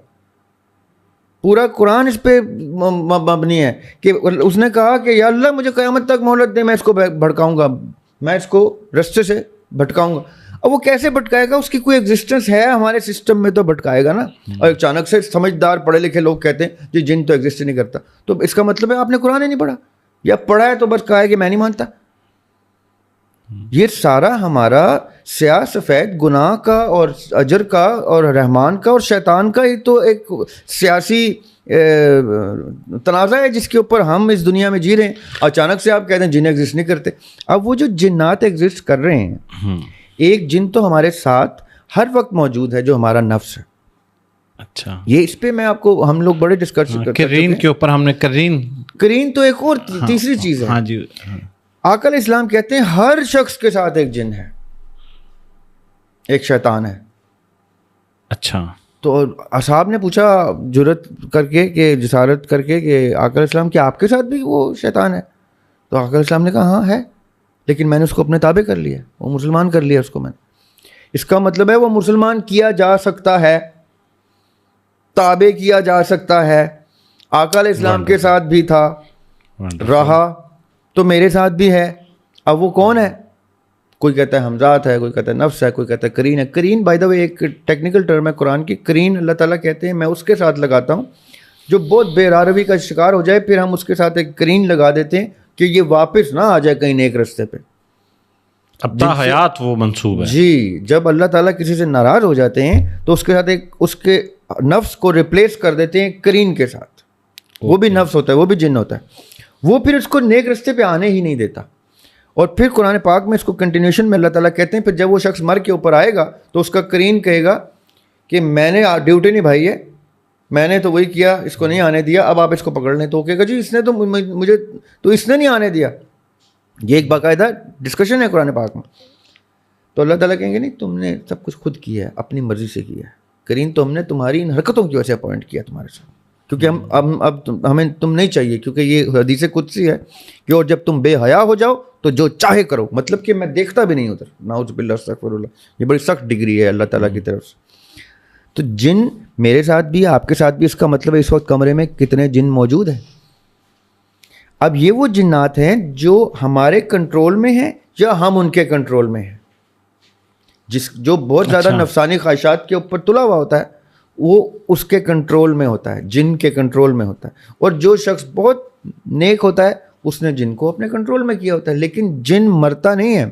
پورا قرآن اس پہ مبنی ہے کہ اس نے کہا کہ یا اللہ مجھے قیامت تک مہلت دے, میں اس کو بھڑکاؤں گا, میں اس کو رستے سے بھٹکاؤں گا. اب وہ کیسے بھٹکائے گا؟ اس کی کوئی ایگزسٹنس ہے ہمارے سسٹم میں تو بھٹکائے گا نا. اور اچانک سے سمجھدار پڑھے لکھے لوگ کہتے ہیں جی جن تو ایگزسٹ نہیں کرتا, تو اس کا مطلب ہے آپ نے قرآن ہی نہیں پڑھا, یا پڑھا ہے تو بس کہا ہے کہ میں نہیں مانتا. یہ سارا ہمارا سیاہ سفید گناہ کا اور اجر کا اور رحمان کا اور شیطان کا ہی تو ایک سیاسی تنازع ہے جس کے اوپر ہم اس دنیا میں جی رہے ہیں. اچانک سے آپ کہتے ہیں جن ایگزسٹ نہیں کرتے. اب وہ جو جنات ایگزسٹ کر رہے ہیں, ایک جن تو ہمارے ساتھ ہر وقت موجود ہے جو ہمارا نفس ہے. اچھا, یہ اس پہ میں آپ کو, ہم لوگ بڑے ڈسکس کرین کے اوپر ہم نے کرین تو ایک اور تیسری چیز ہے. ہاں جی, آقا علیہ السلام کہتے ہیں ہر شخص کے ساتھ ایک جن ہے, ایک شیطان ہے. اچھا, تو اصحاب نے پوچھا جرت کر کے کہ جسارت کر کے کہ آقا علیہ السلام کہ آپ کے ساتھ بھی وہ شیطان ہے؟ تو آقا علیہ السلام نے کہا ہاں ہے, لیکن میں نے اس کو اپنے تابع کر لیا, وہ مسلمان کر لیا اس کو میں نے. اس کا مطلب ہے وہ مسلمان کیا جا سکتا ہے, تابع کیا جا سکتا ہے. آقا علیہ السلام کے ساتھ بھی تھا, رہا, تو میرے ساتھ بھی ہے. اب وہ کون ہے؟ کوئی کہتا ہے حمزات ہے, کوئی کہتا ہے نفس ہے, کوئی کہتا ہے کرین ہے. کرین بائی دا وے ایک ٹیکنیکل ٹرم ہے قرآن کی. کرین اللہ تعالیٰ کہتے ہیں میں اس کے ساتھ لگاتا ہوں جو بہت بے راروی کا شکار ہو جائے, پھر ہم اس کے ساتھ ایک کرین لگا دیتے ہیں کہ یہ واپس نہ آ جائے کہیں نیک رستے پہ. اب تا حیات وہ منصوب ہے. جی, جب اللہ تعالیٰ کسی سے ناراض ہو جاتے ہیں تو اس کے ساتھ ایک اس کے نفس کو ریپلیس کر دیتے ہیں کرین کے ساتھ. وہ بھی نفس ہوتا ہے, وہ بھی جن ہوتا ہے. وہ پھر اس کو نیک رستے پہ آنے ہی نہیں دیتا. اور پھر قرآن پاک میں اس کو کنٹینیوشن میں اللہ تعالیٰ کہتے ہیں پھر جب وہ شخص مر کے اوپر آئے گا تو اس کا کرین کہے گا کہ میں نے ڈیوٹی نبھائی ہے, میں نے تو وہی کیا, اس کو نہیں آنے دیا, اب آپ اس کو پکڑ لیں. تو کہے گا جی اس نے تو مجھے تو اس نے نہیں آنے دیا. یہ ایک باقاعدہ ڈسکشن ہے قرآن پاک میں. تو اللہ تعالیٰ کہیں گے نہیں, تم نے سب کچھ خود کیا ہے, اپنی مرضی سے کیا ہے. کرین تو ہم نے تمہاری ان حرکتوں کی وجہ سے اپوائنٹ کیا تمہارے ساتھ, کیونکہ اب ہمیں تم نہیں چاہیے, کیونکہ یہ حدیث قدسی ہے کہ اور جب تم بے حیا ہو جاؤ تو جو چاہے کرو. مطلب کہ میں دیکھتا بھی نہیں ادھر, نعوذ باللہ استغفر اللہ. یہ بڑی سخت ڈگری ہے اللہ تعالیٰ کی طرف سے. تو جن میرے ساتھ بھی, آپ کے ساتھ بھی, اس کا مطلب ہے اس وقت کمرے میں کتنے جن موجود ہیں. اب یہ وہ جنات ہیں جو ہمارے کنٹرول میں ہیں یا ہم ان کے کنٹرول میں ہیں. جو بہت زیادہ نفسانی خواہشات کے اوپر تلا ہوا ہوتا ہے وہ اس کے کنٹرول میں ہوتا ہے, جن کے کنٹرول میں ہوتا ہے. اور جو شخص بہت نیک ہوتا ہے اس نے جن کو اپنے کنٹرول میں کیا ہوتا ہے. لیکن جن مرتا نہیں ہے.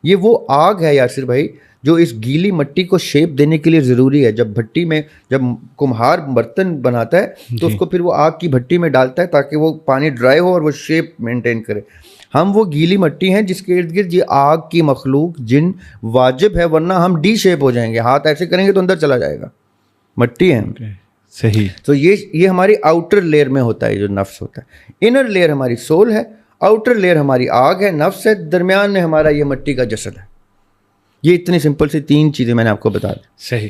یہ وہ آگ ہے یاسر بھائی جو اس گیلی مٹی کو شیپ دینے کے لیے ضروری ہے. جب بھٹی میں جب کمہار برتن بناتا ہے تو اس کو پھر وہ آگ کی بھٹی میں ڈالتا ہے تاکہ وہ پانی ڈرائی ہو اور وہ شیپ مینٹین کرے. ہم وہ گیلی مٹی ہیں جس کے ارد گرد یہ آگ کی مخلوق جن واجب ہے, ورنہ ہم ڈی شیپ ہو جائیں گے. ہاتھ ایسے کریں گے تو اندر چلا جائے گا. مٹی ہے صحیح. تو یہ ہماری آؤٹر لیئر میں ہوتا ہے جو نفس ہوتا ہے. انر لیئر ہماری سول ہے, آؤٹر لیئر ہماری آگ ہے, نفس ہے, درمیان میں ہمارا یہ مٹی کا جسد ہے. یہ اتنی سمپل سی 3 چیزیں میں نے آپ کو بتا دی. صحیح.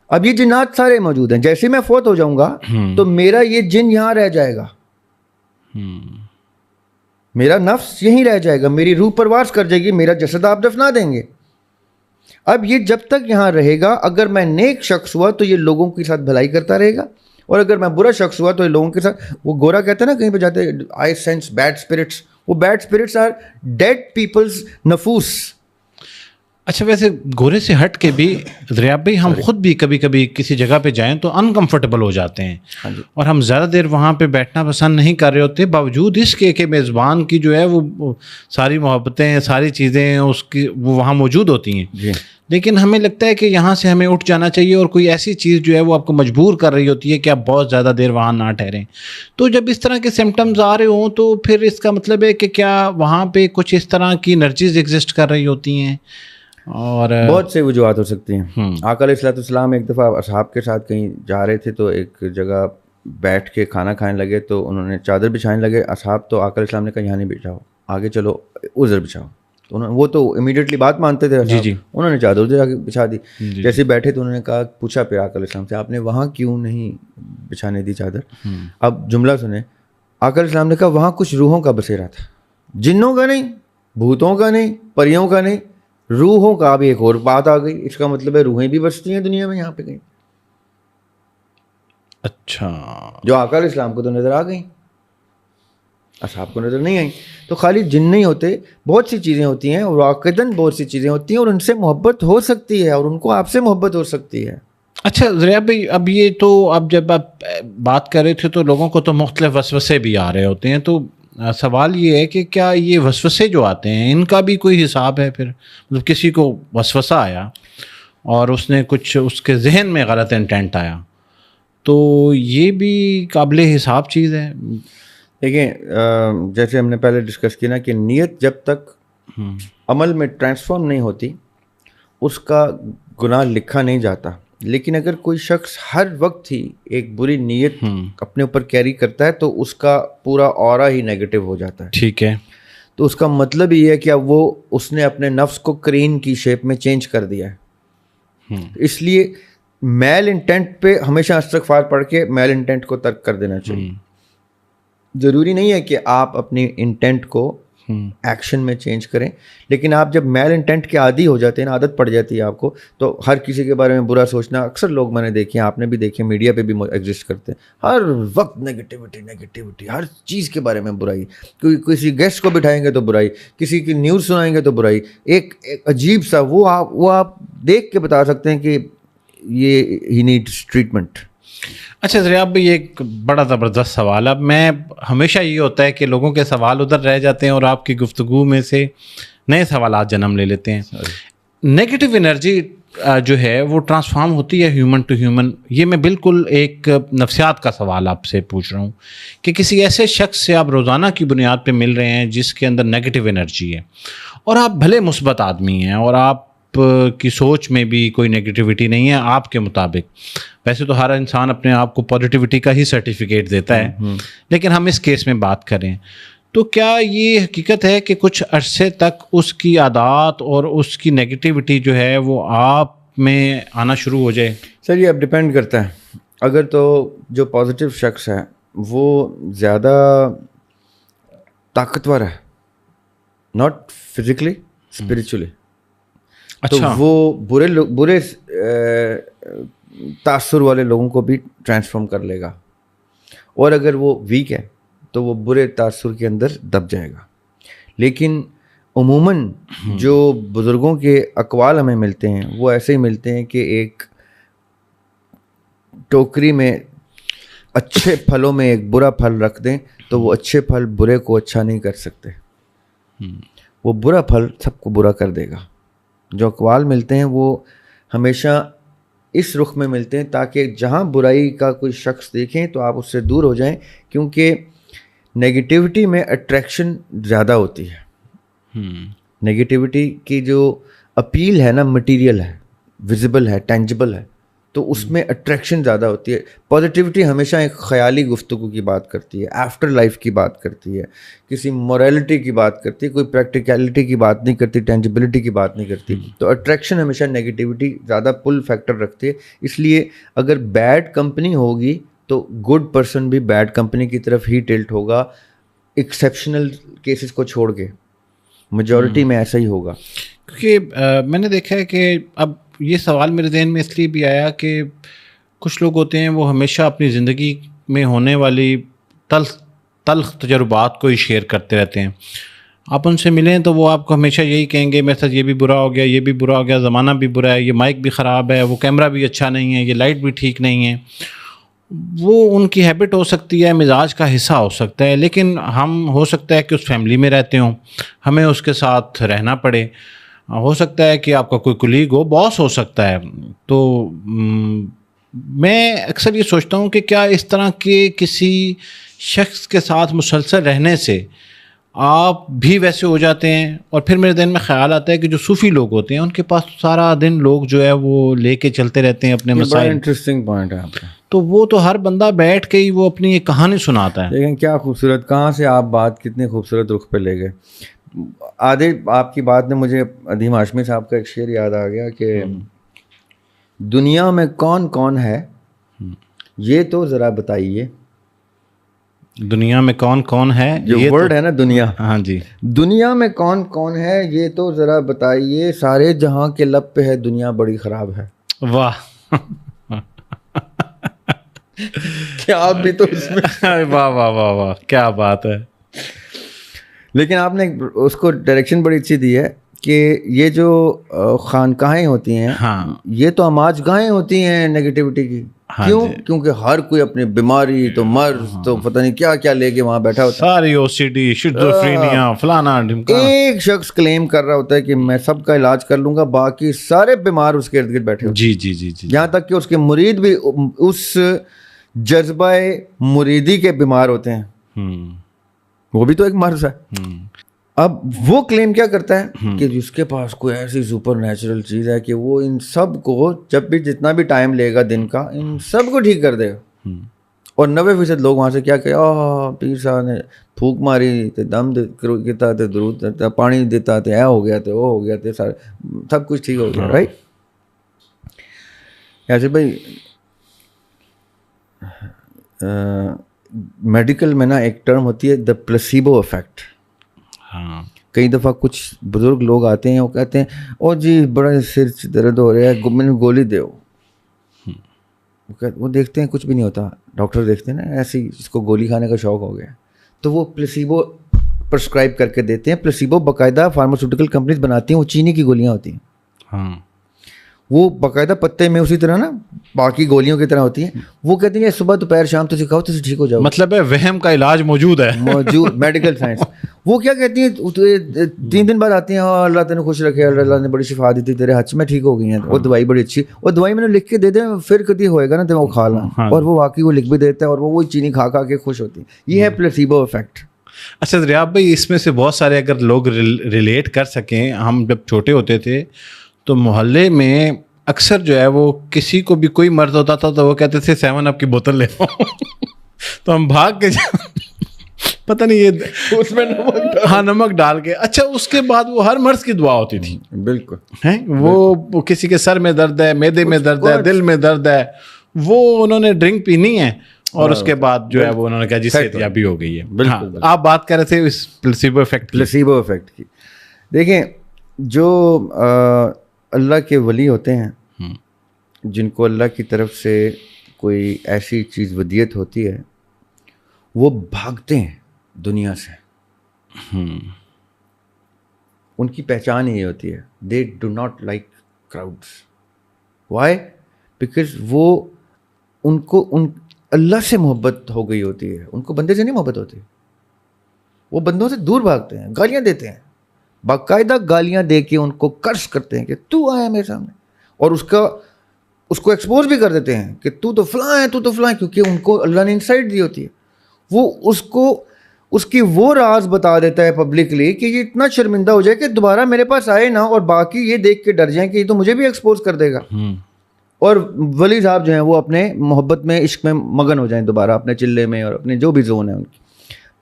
اب یہ جنات سارے موجود ہیں. جیسے میں فوت ہو جاؤں گا تو میرا یہ جن یہاں رہ جائے گا, میرا نفس یہیں رہ جائے گا, میری روح پرواز کر جائے گی, میرا جسد آپ دفنا دیں گے. اب یہ جب تک یہاں رہے گا, اگر میں نیک شخص ہوا تو یہ لوگوں کے ساتھ بھلائی کرتا رہے گا, اور اگر میں برا شخص ہوا تو یہ لوگوں کے ساتھ, وہ گورا کہتا ہے نا کہیں پہ جاتے آئی سینس بیڈ اسپرٹس, وہ bad spirits are dead peoples نفوس. اچھا, ویسے گورے سے ہٹ کے بھی ریاب بھائی ہم خود بھی کبھی کبھی کسی جگہ پہ جائیں تو انکمفرٹیبل ہو جاتے ہیں, اور ہم زیادہ دیر وہاں پہ بیٹھنا پسند نہیں کر رہے ہوتے, باوجود اس کے کہ میزبان کی جو ہے وہ ساری محبتیں, ساری چیزیں اس کی وہ وہاں موجود ہوتی ہیں. لیکن ہمیں لگتا ہے کہ یہاں سے ہمیں اٹھ جانا چاہیے, اور کوئی ایسی چیز جو ہے وہ آپ کو مجبور کر رہی ہوتی ہے کہ آپ بہت زیادہ دیر وہاں نہ ٹھہریں. تو جب اس طرح کے سمٹمز آ رہے ہوں تو پھر اس کا مطلب ہے کہ کیا وہاں پہ کچھ اس طرح کی انرجیز ایگزسٹ کر رہی ہوتی ہیں, اور بہت سے وجوہات ہو سکتی ہیں. آقا علیہ السلام ایک دفعہ اصحاب کے ساتھ کہیں جا رہے تھے تو ایک جگہ بیٹھ کے کھانا کھانے لگے, تو انہوں نے چادر بچھانے لگے اصحاب, تو آقا علیہ السلام نے کہا یہاں نہیں بچھاؤ, آگے چلو ادھر بچھاؤ. تو وہ تو امیڈیٹلی بات مانتے تھے, انہوں نے چادر ادھر آگے بچھا دی. جیسے بیٹھے تو انہوں نے کہا, پوچھا پھر آقا علیہ السلام سے آپ نے وہاں کیوں نہیں بچھانے دی چادر. اب جملہ سنیں, آقا علیہ السلام نے کہا وہاں کچھ روحوں کا بسیرا تھا, جنوں کا نہیں, بھوتوں کا نہیں, پریوں کا نہیں, روحوں کا. بھی ایک اور بات آ گئی, اس کا مطلب ہے روحیں بھی بستی ہیں دنیا میں یہاں پہ کہیں. اچھا, جو آقا علیہ السلام کو تو نظر آ گئی. اصحاب کو نظر نہیں آئیں. تو خالی جن نہیں ہوتے, بہت سی چیزیں ہوتی ہیں, اور واقعتاً بہت سی چیزیں ہوتی ہیں, اور ان سے محبت ہو سکتی ہے, اور ان کو آپ سے محبت ہو سکتی ہے. اچھا ضیاء بھائی, اب یہ تو اب جب آپ بات کر رہے تھے تو لوگوں کو تو مختلف وسوسے بھی آ رہے ہوتے ہیں, تو سوال یہ ہے کہ کیا یہ وسوسے جو آتے ہیں ان کا بھی کوئی حساب ہے پھر؟ مطلب کسی کو وسوسہ آیا اور اس نے کچھ, اس کے ذہن میں غلط انٹینٹ آیا, تو یہ بھی قابل حساب چیز ہے؟ دیکھیں, جیسے ہم نے پہلے ڈسکس کیا نا کہ نیت جب تک عمل میں ٹرانسفارم نہیں ہوتی اس کا گناہ لکھا نہیں جاتا. لیکن اگر کوئی شخص ہر وقت ہی ایک بری نیت اپنے اوپر کیری کرتا ہے تو اس کا پورا اورا ہی نیگیٹو ہو جاتا ہے. ٹھیک ہے, تو اس کا مطلب یہ ہے کہ اب اس نے اپنے نفس کو کرین کی شیپ میں چینج کر دیا ہے. اس لیے میل انٹینٹ پہ ہمیشہ استغفار پڑھ کے میل انٹینٹ کو ترک کر دینا چاہیے. ضروری نہیں ہے کہ آپ اپنی انٹینٹ کو ایکشن میں چینج کریں, لیکن آپ جب میل انٹینٹ کے عادی ہو جاتے ہیں, عادت پڑ جاتی ہے آپ کو, تو ہر کسی کے بارے میں برا سوچنا, اکثر لوگ میں نے دیکھے ہیں, آپ نے بھی دیکھے, میڈیا پہ بھی ایگزسٹ کرتے ہیں, ہر وقت نیگیٹیوٹی, ہر چیز کے بارے میں برائی, کسی گیسٹ کو بٹھائیں گے تو برائی, کسی کی نیوز سنائیں گے تو برائی, ایک عجیب سا وہ آپ دیکھ کے بتا سکتے ہیں کہ یہ ہی نیڈس ٹریٹمنٹ. اچھا ضیاء بھائی, ایک بڑا زبردست سوال. اب میں ہمیشہ یہ ہوتا ہے کہ لوگوں کے سوال ادھر رہ جاتے ہیں اور آپ کی گفتگو میں سے نئے سوالات جنم لے لیتے ہیں. نیگیٹو انرجی جو ہے وہ ٹرانسفارم ہوتی ہے ہیومن ٹو ہیومن. یہ میں بالکل ایک نفسیات کا سوال آپ سے پوچھ رہا ہوں کہ کسی ایسے شخص سے آپ روزانہ کی بنیاد پہ مل رہے ہیں جس کے اندر نیگیٹو انرجی ہے, اور آپ بھلے مثبت آدمی ہیں اور آپ کی سوچ میں بھی کوئی نیگیٹیوٹی نہیں ہے آپ کے مطابق, ویسے تو ہر انسان اپنے آپ کو پازیٹیوٹی کا ہی سرٹیفکیٹ دیتا ہے, لیکن ہم اس کیس میں بات کریں تو کیا یہ حقیقت ہے کہ کچھ عرصے تک اس کی عادات اور اس کی نیگیٹیوٹی جو ہے وہ آپ میں آنا شروع ہو جائے؟ سر یہ اب ڈپینڈ کرتا ہے. اگر تو جو پازیٹیو شخص ہے وہ زیادہ طاقتور ہے, ناٹ فزیکلی, اسپریچولی, تو وہ برے تاثر والے لوگوں کو بھی ٹرانسفارم کر لے گا, اور اگر وہ ویک ہے تو وہ برے تاثر کے اندر دب جائے گا. لیکن عموماً جو بزرگوں کے اقوال ہمیں ملتے ہیں وہ ایسے ہی ملتے ہیں کہ ایک ٹوکری میں اچھے پھلوں میں ایک برا پھل رکھ دیں تو وہ اچھے پھل برے کو اچھا نہیں کر سکتے, وہ برا پھل سب کو برا کر دے گا. جو اقوال ملتے ہیں وہ ہمیشہ اس رخ میں ملتے ہیں تاکہ جہاں برائی کا کوئی شخص دیکھیں تو آپ اس سے دور ہو جائیں, کیونکہ نیگیٹیوٹی میں اٹریکشن زیادہ ہوتی ہے. نیگیٹیوٹی کی جو اپیل ہے نا, مٹیریل ہے, ویزیبل ہے, ٹینجبل ہے, تو اس میں اٹریکشن زیادہ ہوتی ہے. پازیٹیوٹی ہمیشہ ایک خیالی گفتگو کی بات کرتی ہے, آفٹر لائف کی بات کرتی ہے, کسی مورالٹی کی بات کرتی ہے, کوئی پریکٹیکلٹی کی بات نہیں کرتی, ٹینجبلٹی کی بات نہیں کرتی. تو اٹریکشن ہمیشہ نیگیٹیوٹی زیادہ پل فیکٹر رکھتی ہے. اس لیے اگر بیڈ کمپنی ہوگی تو گڈ پرسن بھی بیڈ کمپنی کی طرف ہی ٹلٹ ہوگا, ایکسیپشنل کیسز کو چھوڑ کے. میجورٹی میں ایسا ہی ہوگا. کیونکہ میں نے دیکھا ہے کہ اب یہ سوال میرے ذہن میں اس لیے بھی آیا کہ کچھ لوگ ہوتے ہیں وہ ہمیشہ اپنی زندگی میں ہونے والی تلخ تجربات کو ہی شیئر کرتے رہتے ہیں. آپ ان سے ملیں تو وہ آپ کو ہمیشہ یہی کہیں گے میرے ساتھ یہ بھی برا ہو گیا, یہ بھی برا ہو گیا, زمانہ بھی برا ہے, یہ مائک بھی خراب ہے, وہ کیمرہ بھی اچھا نہیں ہے, یہ لائٹ بھی ٹھیک نہیں ہے. وہ ان کی ہیبٹ ہو سکتی ہے, مزاج کا حصہ ہو سکتا ہے, لیکن ہم ہو سکتا ہے کہ اس فیملی میں رہتے ہوں, ہمیں اس کے ساتھ رہنا پڑے. ہو سکتا ہے کہ آپ کا کوئی کلیگ ہو, باس ہو سکتا ہے. تو میں اکثر یہ سوچتا ہوں کہ کیا اس طرح کے کسی شخص کے ساتھ مسلسل رہنے سے آپ بھی ویسے ہو جاتے ہیں؟ اور پھر میرے ذہن میں خیال آتا ہے کہ جو صوفی لوگ ہوتے ہیں ان کے پاس سارا دن لوگ جو ہے وہ لے کے چلتے رہتے ہیں اپنے مسائل. انٹرسٹنگ پوائنٹ ہے آپ کا. تو وہ تو ہر بندہ بیٹھ کے ہی وہ اپنی ایک کہانی سناتا ہے. لیکن کیا خوبصورت, کہاں سے آپ بات کتنے خوبصورت رخ پہ لے گئے. آدھے آپ کی بات نے مجھے ادیم ہاشمی صاحب کا ایک شعر یاد آ گیا کہ دنیا میں کون کون ہے یہ تو ذرا بتائیے. دنیا میں کون کون ہے, جو ورڈ ہے نا دنیا, ہاں جی, دنیا میں کون کون ہے یہ تو ذرا بتائیے, سارے جہاں کے لب پہ ہے دنیا بڑی خراب ہے. واہ کیا آپ بھی تو اس میں واہ واہ واہ واہ, کیا بات ہے. لیکن آپ نے اس کو ڈائریکشن بڑی اچھی دی ہے کہ یہ جو خانقاہیں ہوتی ہیں یہ تو آماج گاہیں ہوتی ہیں نیگیٹیوٹی کی. کیوں؟ کیونکہ ہر کوئی اپنی بیماری تو مرض تو پتہ نہیں کیا کیا لے کے وہاں بیٹھا ہوتا ہے, ساری اوسیڈی, شیزوفرینیا, فلانا ڈھمکانا. ایک شخص کلیم کر رہا ہوتا ہے کہ میں سب کا علاج کر لوں گا, باقی سارے بیمار اس کے ارد گرد بیٹھے ہوتے ہیں. جی. یہاں تک کہ اس کے مرید بھی اس جذبہ مریدی کے بیمار ہوتے ہیں, وہ بھی تو ایک مرض ہے. اب وہ کلیم کیا کرتا ہے کہ جس کے پاس کوئی ایسی سپر نیچرل چیز ہے کہ وہ ان سب کو جب بھی جتنا بھی ٹائم لے گا دن کا ان سب کو ٹھیک کر دے گا. اور 90% لوگ وہاں سے کیا کہ پیر صاحب نے پھونک ماری تے دم دیتا تے درود دیتا پانی دیتا تے ہو گیا تے وہ ہو گیا تے سب کچھ ٹھیک ہو گیا. رائٹ ایسے بھائی میڈیکل میں نا ایک ٹرم ہوتی ہے دا پلیسیبو افیکٹ. کئی دفعہ کچھ بزرگ لوگ آتے ہیں وہ کہتے ہیں او جی بڑا سر درد ہو رہا ہے میں نے گولی دو, وہ دیکھتے ہیں کچھ بھی نہیں ہوتا, ڈاکٹر دیکھتے ہیں نا ایسی جس کو گولی کھانے کا شوق ہو گیا تو وہ پلیسیبو پرسکرائب کر کے دیتے ہیں. پلیسیبو باقاعدہ فارماسیوٹیکل کمپنیز بناتی ہیں, وہ چینی کی گولیاں ہوتی ہیں, وہ باقاعدہ پتے میں اسی طرح نا باقی گولیوں کی طرح ہوتی ہیں. وہ کہتے ہیں صبح دوپہر شام تو کھاؤ تو ٹھیک ہو جاؤ. مطلب ہے وہم کا علاج موجود ہے, موجود میڈیکل سائنس. وہ کیا کہتی ہیں 3 دن بعد آتی ہیں اللہ تینے خوش رکھے, اللہ نے بڑی شفا دی تھی تیرے ہاتھ میں ٹھیک ہو گئی ہیں, وہ دوائی بڑی اچھی, وہ دوائی میں نے لکھ کے دے دیں پھر کبھی ہوئے گا نا تو وہ کھا لیں, اور وہ واقعی وہ لکھ بھی دیتا ہے اور وہ چینی کھا کھا کے خوش ہوتی ہے. یہ ہے پلیسیبو افیکٹ. اچھا ریاض بھائی, اس میں سے بہت سارے اگر لوگ ریلیٹ کر سکیں, ہم جب چھوٹے ہوتے تھے تو محلے میں اکثر جو ہے وہ کسی کو بھی کوئی مرض ہوتا تھا تو وہ کہتے تھے 7 اپ کی بوتل لے آؤ تو ہم بھاگ کے پتہ نہیں یہ اس میں نمک ڈال کے. اچھا اس کے بعد وہ ہر مرض کی دعا ہوتی تھی. بالکل ہیں وہ کسی کے سر میں درد ہے, معدے میں درد ہے, دل میں درد ہے, وہ انہوں نے ڈرنک پینی ہے اور اس کے بعد جو ہے وہ انہوں نے کہا جی صحت یابی ہو گئی ہے. بالکل آپ بات کر رہے تھے اس پلیسیبو افیکٹ کی. دیکھیں جو اللہ کے ولی ہوتے ہیں جن کو اللہ کی طرف سے کوئی ایسی چیز ودیت ہوتی ہے وہ بھاگتے ہیں دنیا سے. ان کی پہچان یہ ہوتی ہے they do not like crowds. Why? Because وہ ان کو اللہ سے محبت ہو گئی ہوتی ہے, ان کو بندے سے نہیں محبت ہوتی. وہ بندوں سے دور بھاگتے ہیں, گالیاں دیتے ہیں, باقاعدہ گالیاں دے کے ان کو قرض کرتے ہیں کہ تو آیا میرے سامنے, اور اس کو ایکسپوز بھی کر دیتے ہیں کہ تو فلاں ہے, تو فلاں ہے, کیونکہ ان کو اللہ نے انسائٹ دی ہوتی ہے. وہ اس کی وہ راز بتا دیتا ہے پبلکلی کہ یہ اتنا شرمندہ ہو جائے کہ دوبارہ میرے پاس آئے نا, اور باقی یہ دیکھ کے ڈر جائیں کہ یہ تو مجھے بھی ایکسپوز کر دے گا. اور ولی صاحب جو ہیں وہ اپنے محبت میں عشق میں مگن ہو جائیں دوبارہ اپنے چلے میں اور اپنے جو بھی زون ہے ان کی.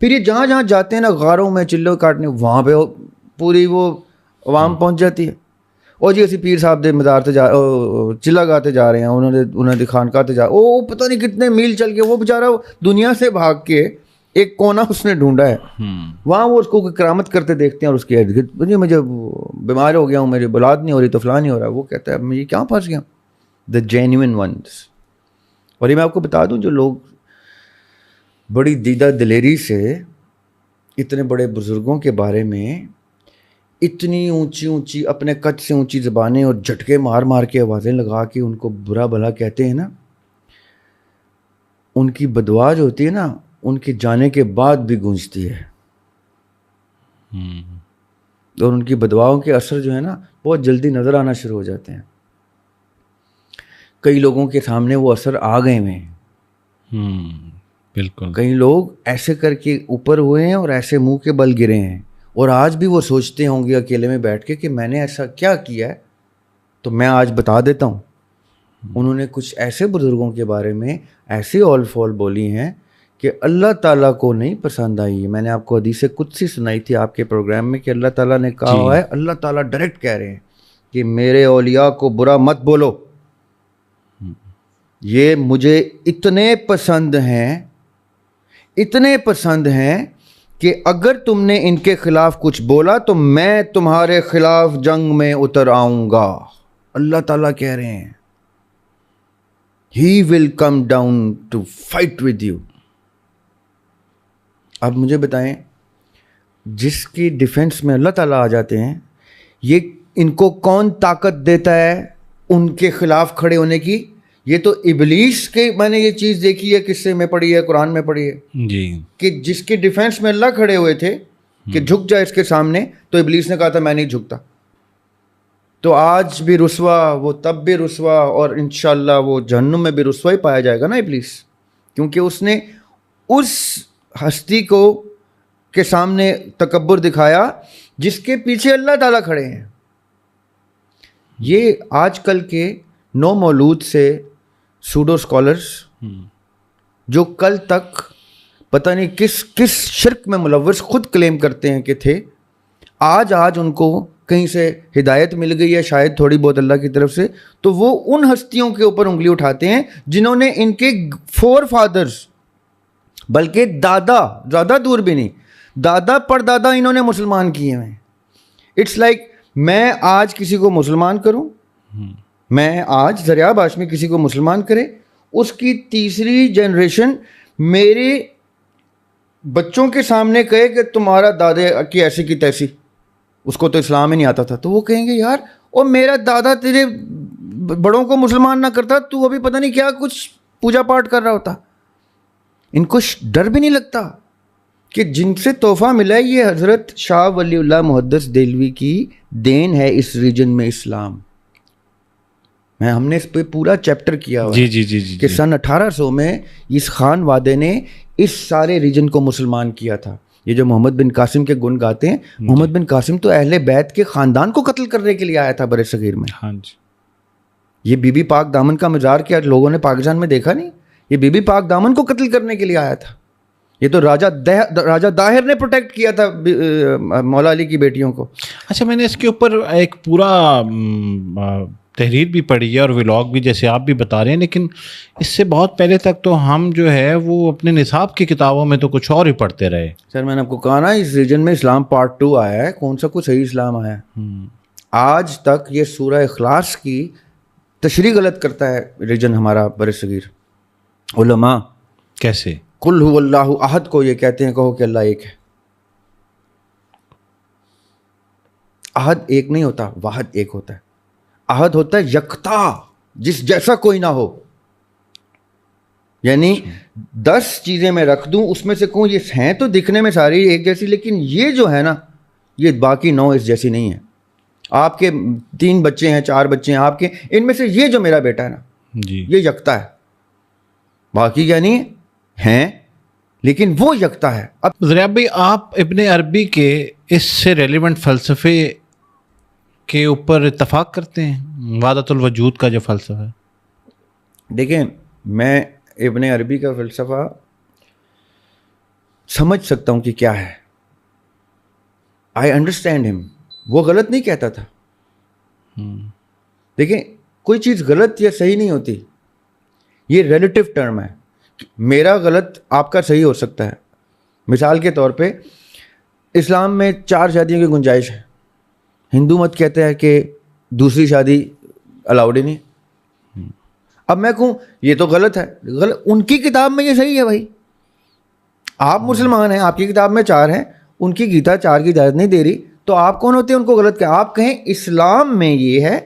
پھر یہ جہاں جہاں جاتے ہیں نا غاروں میں چلے کاٹنے, وہاں پہ پوری وہ عوام پہنچ جاتی ہے. اور جی اسی پیر صاحب دے مزار تے جا چلا گاتے جا رہے ہیں, انہوں نے خانقاہ تے جا, او پتہ نہیں کتنے میل چل کے وہ بیچارہ دنیا سے بھاگ کے ایک کونا اس نے ڈھونڈا ہے, وہاں وہ اس کو کرامت کرتے دیکھتے ہیں اور اس کے ارد گرد جی مجھے بیمار ہو گیا ہوں, میری اولاد نہیں ہو رہی تو فلاں نہیں ہو رہا. وہ کہتا ہے میں یہ کہاں پھنس گیا. دا جینوئن ونس. اور یہ میں آپ کو بتا دوں جو لوگ بڑی دیدہ دلیری سے اتنے بڑے بزرگوں کے بارے میں اتنی اونچی اپنے قد سے اونچی زبانیں اور جھٹکے مار کے آوازیں لگا کے ان کو برا بھلا کہتے ہیں نا, ان کی بدعا جو ہوتی ہے نا ان کے جانے کے بعد بھی گونجتی ہے. اور ان کی بدعاؤں کے اثر جو ہے نا بہت جلدی نظر آنا شروع ہو جاتے ہیں. کئی لوگوں کے سامنے وہ اثر آ گئے ہیں. بالکل. کئی لوگ ایسے کر کے اوپر ہوئے ہیں اور ایسے منہ کے بل گرے ہیں, اور آج بھی وہ سوچتے ہوں گے اکیلے میں بیٹھ کے کہ میں نے ایسا کیا کیا ہے. تو میں آج بتا دیتا ہوں, انہوں نے کچھ ایسے بزرگوں کے بارے میں ایسی اول فول بولی ہیں کہ اللہ تعالیٰ کو نہیں پسند آئی. میں نے آپ کو حدیث قدسی سنائی تھی آپ کے پروگرام میں کہ اللہ تعالیٰ نے کہا ہوا ہے, اللہ تعالیٰ ڈائریکٹ کہہ رہے ہیں کہ میرے اولیاء کو برا مت بولو, یہ مجھے اتنے پسند ہیں کہ اگر تم نے ان کے خلاف کچھ بولا تو میں تمہارے خلاف جنگ میں اتر آؤں گا. اللہ تعالیٰ کہہ رہے ہیں He will come down to fight with you. اب مجھے بتائیں جس کی ڈیفینس میں اللہ تعالیٰ آ جاتے ہیں، یہ ان کو کون طاقت دیتا ہے ان کے خلاف کھڑے ہونے کی؟ یہ تو ابلیس کے، میں نے یہ چیز دیکھی ہے، قصے میں پڑھی ہے، قرآن میں پڑھی ہے جی، کہ جس کے ڈیفینس میں اللہ کھڑے ہوئے تھے کہ جھک جائے اس کے سامنے، تو ابلیس نے کہا تھا میں نہیں جھکتا. تو آج بھی رسوا، وہ تب بھی رسوا، اور انشاءاللہ وہ جہنم میں بھی رسوا ہی پایا جائے گا نا ابلیس، کیونکہ اس نے اس ہستی کو کے سامنے تکبر دکھایا جس کے پیچھے اللہ تعالیٰ کھڑے ہیں. یہ آج کل کے نو مولود سے سوڈو اسکالرس جو کل تک پتہ نہیں کس شرک میں ملوث خود کلیم کرتے ہیں کہ تھے، آج ان کو کہیں سے ہدایت مل گئی ہے شاید تھوڑی بہت اللہ کی طرف سے، تو وہ ان ہستیوں کے اوپر انگلی اٹھاتے ہیں جنہوں نے ان کے فور فادرز، بلکہ دادا، زیادہ دور بھی نہیں، دادا پردادا انہوں نے مسلمان کیے ہیں. اٹس لائک میں آج کسی کو مسلمان کروں، میں آج ذریعہ ہاشمی کسی کو مسلمان کرے، اس کی تیسری جنریشن میرے بچوں کے سامنے کہے کہ تمہارا دادے کی ایسی کی تیسی، اس کو تو اسلام ہی نہیں آتا تھا، تو وہ کہیں گے یار اور میرا دادا تیرے بڑوں کو مسلمان نہ کرتا، تو ابھی پتہ نہیں کیا کچھ پوجا پاٹ کر رہا ہوتا. ان کو ڈر بھی نہیں لگتا کہ جن سے تحفہ ملا ہے یہ حضرت شاہ ولی اللہ محدث دہلوی کی دین ہے اس ریجن میں اسلام. ہم نے اس پہ پورا چیپٹر کیا ہوا ہے کہ سن 1800 میں اس خان وادے نے اس سارے ریجن کو مسلمان کیا تھا. یہ جو محمد بن قاسم کے گن گاتے ہیں، محمد بن قاسم تو اہل بیت کے خاندان کو قتل کرنے کے لیے آیا تھا برِ صغیر میں. ہاں جی، یہ بی بی پاک دامن کا مزار کیا لوگوں نے پاکستان میں دیکھا نہیں؟ یہ بی بی پاک دامن کو قتل کرنے کے لیے آیا تھا. یہ تو راجہ داہر نے پروٹیکٹ کیا تھا مولا علی کی بیٹیوں کو. اچھا، میں نے اس کے اوپر ایک پورا تحریر بھی پڑھی ہے اور ولاگ بھی، جیسے آپ بھی بتا رہے ہیں، لیکن اس سے بہت پہلے تک تو ہم جو ہے وہ اپنے نصاب کی کتابوں میں تو کچھ اور ہی پڑھتے رہے. سر میں نے آپ کو کہا نا اس ریجن میں اسلام پارٹ 2 آیا ہے، کون سا کوئی صحیح اسلام آیا ہے؟ آج تک یہ سورہ اخلاص کی تشریح غلط کرتا ہے ریجن ہمارا برِ صغیر. علماء کیسے قل هو اللہ احد کو یہ کہتے ہیں، کہو کہ اللہ ایک ہے. احد ایک نہیں ہوتا، واحد ایک ہوتا ہے. احد ہوتا ہے یکتا، جس جیسا کوئی نہ ہو. یعنی 10 چیزیں میں رکھ دوں، اس میں سے کہوں یہ ہیں تو دکھنے میں ساری ایک جیسی، لیکن یہ جو ہے نا یہ باقی 9 اس جیسی نہیں ہے. آپ کے 3 بچے ہیں، 4 بچے ہیں آپ کے، ان میں سے یہ جو میرا بیٹا ہے نا جی، یہ یکتا ہے، باقی کیا نہیں ہیں، لیکن وہ یکتا ہے. اب ذریعہ بھائی، آپ ابن عربی کے اس سے ریلیونٹ فلسفے کے اوپر اتفاق کرتے ہیں؟ وحدت الوجود کا جو فلسفہ ہے، دیکھیں میں ابن عربی کا فلسفہ سمجھ سکتا ہوں کہ کیا ہے. آئی انڈرسٹینڈ ہم. وہ غلط نہیں کہتا تھا. دیکھیں کوئی چیز غلط یا صحیح نہیں ہوتی، یہ ریلیٹیو ٹرم ہے. میرا غلط آپ کا صحیح ہو سکتا ہے. مثال کے طور پہ اسلام میں 4 شادیوں کی گنجائش ہے، ہندو مت کہتے ہیں کہ دوسری شادی الاؤڈ ہی نہیں. اب میں کہوں یہ تو غلط ہے، غلط ان کی کتاب میں یہ صحیح ہے. بھائی آپ مسلمان ہیں، آپ کی کتاب میں 4 ہیں، ان کی گیتا 4 کی اجازت نہیں دے رہی، تو آپ کون ہوتے ہیں ان کو غلط کہ آپ کہیں اسلام میں یہ ہے،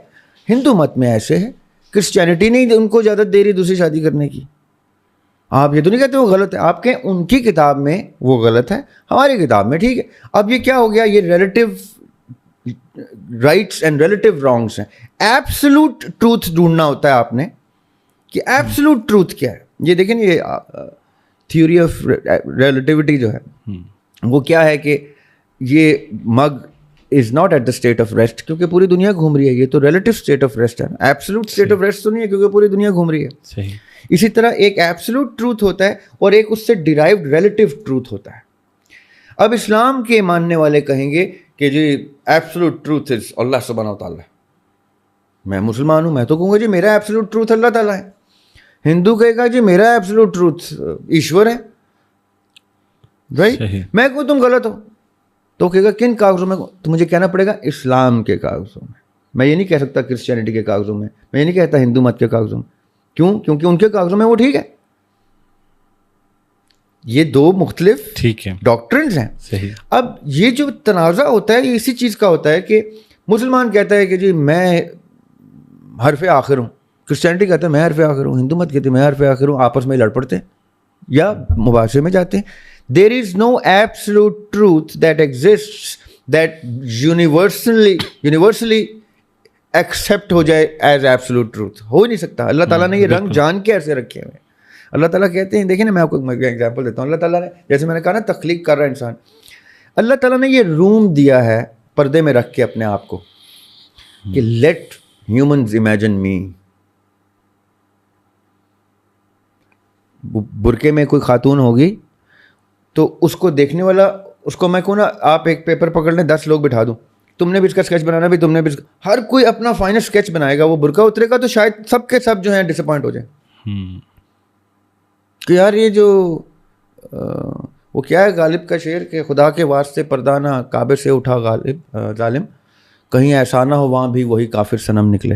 ہندو مت میں ایسے ہے، کرسچینٹی نہیں ان کو اجازت دے رہی دوسری شادی کرنے کی. آپ یہ تو نہیں کہتے وہ غلط ہے، آپ کہیں ان کی کتاب میں وہ غلط ہے، ہماری کتاب میں ٹھیک ہے. اب یہ کیا ہو گیا؟ یہ relative rights and relative wrongs ہیں. ایبسلوٹ ٹروتھ ڈھونڈنا ہوتا ہے آپ نے کہ ایبسلوٹ ٹروتھ کیا ہے. یہ دیکھیں یہ تھیوری آف ریلیٹیوٹی جو ہے وہ کیا ہے کہ یہ mug is not at the state of rest کیونکہ پوری دنیا گھوم رہی ہے. یہ تو ریلیٹیو اسٹیٹ آف ریسٹ ہے، ایبسلوٹ اسٹیٹ آف ریسٹ تو نہیں ہے کیونکہ پوری دنیا گھوم رہی ہے. صحیح. اسی طرح ایک ایبسلوٹ ٹروتھ ہوتا ہے اور ایک اس سے ڈیرائیوڈ ریلیٹیو ٹروتھ ہوتا ہے. اب اسلام کے ماننے والے کہیں گے کہ جی ایبسلوٹ ٹروتھ از اللہ سبحانہ و تعالیٰ. میں مسلمان ہوں، میں تو کہوں گا جی میرا ایبسلوٹ ٹروتھ اللہ تعالیٰ ہے. ہندو کہے گا جی میرا ایبسلوٹ ٹروتھ ایشور ہے. بھائی میں کہوں تم غلط ہو تو کہے گا کن کاغذوں میں؟ تو مجھے کہنا پڑے گا اسلام کے کاغذوں میں. میں یہ نہیں کہہ سکتا کرسچینٹی کے کاغذوں میں، میں یہ نہیں کہتا ہندو مت کے کاغذوں میں. کیوں؟ کیونکہ ان کے کاغذوں میں وہ ٹھیک ہے. یہ دو مختلف ٹھیک ہے ڈاکٹرنز ہیں. صحیح. اب یہ جو تنازع ہوتا ہے یہ اسی چیز کا ہوتا ہے کہ مسلمان کہتا ہے کہ جی میں حرف آخر ہوں, کرسچینٹی کہتا ہے میں حرف آخر ہوں, ہندو مت کہتے ہیں میں حرف آخر ہوں, آپس میں لڑ پڑتے ہیں یا مباحثے میں جاتے ہیں. There is no absolute truth that exists that universally accept ہو جائے ایز ایبسلوٹ ٹروتھ. ہو ہی نہیں سکتا. اللہ تعالیٰ نے یہ رنگ جان کے ایسے رکھے ہوئے ہیں. اللہ تعالیٰ کہتے ہیں, دیکھیں نا میں آپ کو ایگزامپل دیتا ہوں. اللہ تعالیٰ نے جیسے میں نے کہا نا تخلیق کر رہا ہے انسان, اللہ تعالیٰ نے یہ روم دیا ہے پردے میں رکھ کے اپنے آپ کو کہ لیٹ ہیومنز امیجن می. برقعے میں کوئی خاتون ہوگی تو اس کو دیکھنے والا, اس کو میں کہوں نا آپ ایک پیپر پکڑ لیں 10 لوگ بٹھا دوں, تم نے بھی اس کا اسکیچ بنانا بھی, تم نے بھی ہر کوئی اپنا فائنل اسکیچ بنائے گا. وہ برقع اترے گا تو شاید سب کے سب جو ہیں ڈس اپوائنٹ ہو جائیں کہ یار یہ جو وہ کیا ہے غالب کا شعر کہ خدا کے واسطے پردہ نہ کعبے سے اٹھا غالب ظالم, کہیں ایسا نہ ہو وہاں بھی وہی کافر صنم نکلے.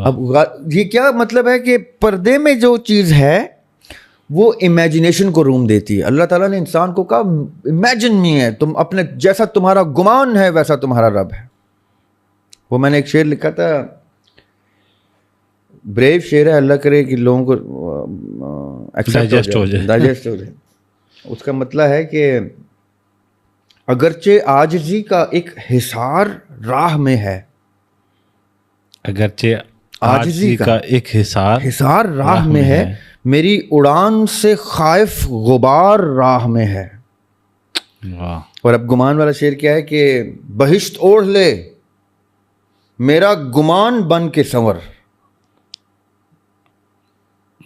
اب یہ کیا مطلب ہے کہ پردے میں جو چیز ہے وہ امیجنیشن کو روم دیتی ہے. اللہ تعالیٰ نے انسان کو کہا امیجن می ہے, تم اپنے جیسا تمہارا گمان ہے ویسا تمہارا رب ہے. وہ میں نے ایک شعر لکھا تھا, بریو شعر ہے, اللہ کرے کہ لوگوں کو ڈائجسٹ ہو جائے. اس کا مطلب ہے کہ اگرچہ عاجزی کا ایک حصار راہ میں ہے, اگرچہ عاجزی کا ایک حصار راہ میں ہے, میری اڑان سے خائف غبار راہ میں ہے. اور اب گمان والا شعر کیا ہے کہ بہشت اوڑھ لے میرا گمان بن کے سنور.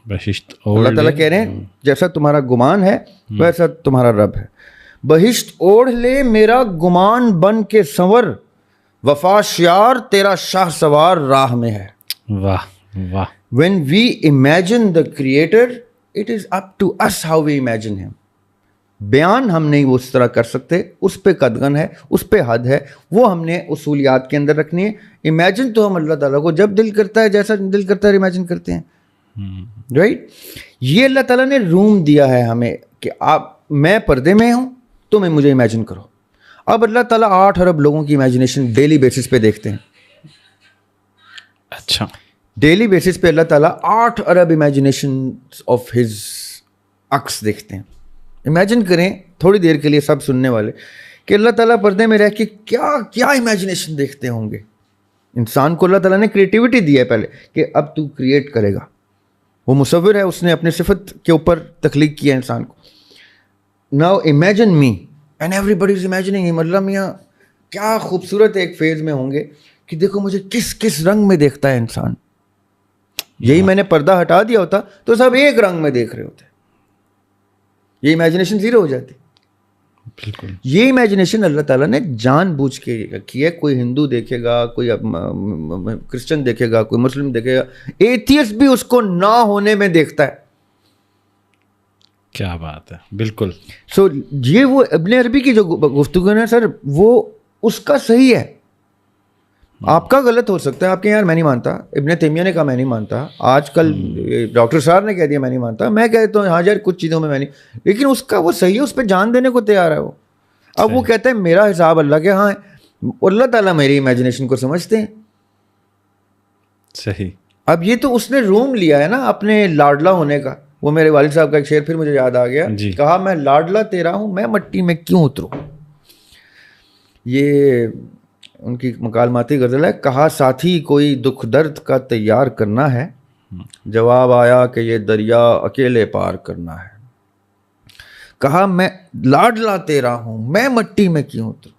اللہ تعالیٰ کہہ رہے ہیں جیسا تمہارا گمان ہے ویسا تمہارا رب ہے. بہشت اوڑھ لے میرا گمان بن کے سنور, وفا شیار تیرا شاہ سوار راہ میں ہے. واہ واہ. When we imagine the creator, it is up to us how we imagine him. بیان ہم نہیں اس طرح کر سکتے, اس پہ قدغن ہے, اس پہ حد ہے, وہ ہم نے اصولیات کے اندر رکھنی ہے. امیجن تو ہم اللہ تعالیٰ کو جب دل کرتا ہے جیسا دل کرتا ہے امیجن کرتے ہیں, رائٹ. یہ اللہ تعالیٰ نے روم دیا ہے ہمیں کہ آپ میں پردے میں ہوں تم مجھے امیجن کرو. اب اللہ تعالیٰ 8 ارب لوگوں کی امیجنیشن ڈیلی بیسس پہ دیکھتے ہیں. اچھا, ڈیلی بیسس پہ اللہ تعالیٰ 8 ارب امیجنیشن آف ہز عکس دیکھتے ہیں. امیجن کریں تھوڑی دیر کے لیے سب سننے والے کہ اللہ تعالیٰ پردے میں رہ کے کیا کیا امیجنیشن دیکھتے ہوں گے. انسان کو اللہ تعالیٰ نے کریٹیوٹی دی ہے پہلے کہ اب تو کریٹ کرے گا. وہ مصور ہے, اس نے اپنے صفت کے اوپر تخلیق کیا انسان کو. Now imagine me and everybody is imagining him. اللہ میاں کیا خوبصورت ایک فیز میں ہوں گے کہ دیکھو مجھے کس کس رنگ میں دیکھتا ہے انسان. یہی میں نے پردہ ہٹا دیا ہوتا تو سب ایک رنگ میں دیکھ رہے ہوتے, یہ امیجنیشن زیرو ہو جاتی. بالکل. یہ امیجنیشن اللہ تعالیٰ نے جان بوجھ کے کی ہے. کوئی ہندو دیکھے گا, کوئی کرسچن دیکھے گا, کوئی مسلم دیکھے گا, ایتھیسٹ بھی اس کو نہ ہونے میں دیکھتا ہے. کیا بات ہے, بالکل. سو یہ وہ ابن عربی کی جو گفتگو ہے سر, وہ اس کا صحیح ہے. آپ کا غلط ہو سکتا ہے, آپ کے یار میں نہیں مانتا, ابن تیمیہ نے کہا میں نہیں مانتا, آج کل ڈاکٹر صاحب نے کہہ دیا میں نہیں مانتا, میں کہتا ہوں ہاں یار کچھ چیزوں میں نہیں, لیکن اس کا وہ صحیح ہے, اس پہ جان دینے کو تیار ہے وہ. اب وہ کہتا ہے میرا حساب اللہ کے ہاں ہے, اللہ تعالیٰ میری امیجنیشن کو سمجھتے ہیں. صحیح. اب یہ تو اس نے روم لیا ہے نا اپنے لاڈلا ہونے کا. وہ میرے والد صاحب کا ایک شعر پھر مجھے یاد آ گیا, کہا میں لاڈلا تیرا ہوں میں مٹی میں کیوں اتروں. یہ ان کی مکالماتی غزل ہے. کہا ساتھی کوئی دکھ درد کا تیار کرنا ہے, جواب آیا کہ یہ دریا اکیلے پار کرنا ہے. کہا میں لاڈلا تیرا ہوں میں مٹی میں کیوں اتروں,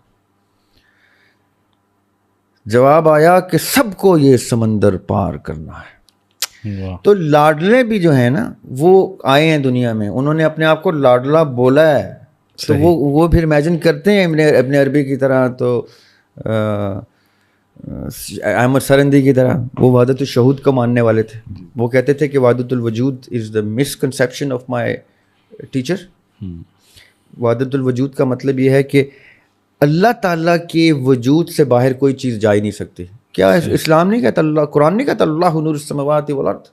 جواب آیا کہ سب کو یہ سمندر پار کرنا ہے. تو لاڈلے بھی جو ہیں نا وہ آئے ہیں دنیا میں, انہوں نے اپنے آپ کو لاڈلا بولا ہے, تو وہ پھر امیجن کرتے ہیں ابن عربی کی طرح, تو احمد سرندی کی طرح. وہ وحدت الشہود کو ماننے والے تھے. وہ کہتے تھے کہ وحدت الوجود از دا مسکنسیپشن آف مائی ٹیچر. وحدت الوجود کا مطلب یہ ہے کہ اللہ تعالیٰ کے وجود سے باہر کوئی چیز جا ہی نہیں سکتی. کیا اسلام نہیں کہتا, اللہ قرآن نہیں کہتا اللہ نور السماوات والارض.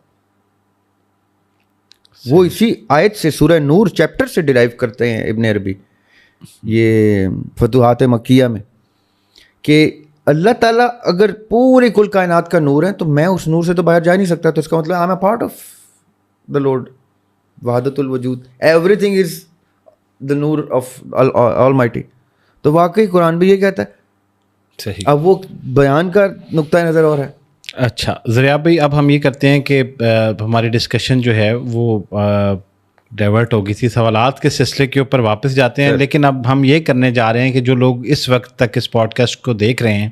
وہ اسی آیت سے سورہ نور چیپٹر سے ڈرائیو کرتے ہیں ابن عربی یہ فتوحات مکیہ میں کہ اللہ تعالیٰ اگر پورے کل کائنات کا نور ہے تو میں اس نور سے تو باہر جا نہیں سکتا, تو اس کا مطلب I am a part of the lord وحدت الوجود, every thing is the Noor of Almighty. تو واقعی قرآن بھی یہ کہتا ہے. صحیح. اب وہ بیان کا نقطہ نظر اور ہے. اچھا ضیاء بھائی, اب ہم یہ کرتے ہیں کہ ہماری ڈسکشن جو ہے وہ ڈائیورٹ ہو گئی تھی, سوالات کے سلسلے کے اوپر واپس جاتے ہیں. لیکن اب ہم یہ کرنے جا رہے ہیں کہ جو لوگ اس وقت تک اس پوڈ کاسٹ کو دیکھ رہے ہیں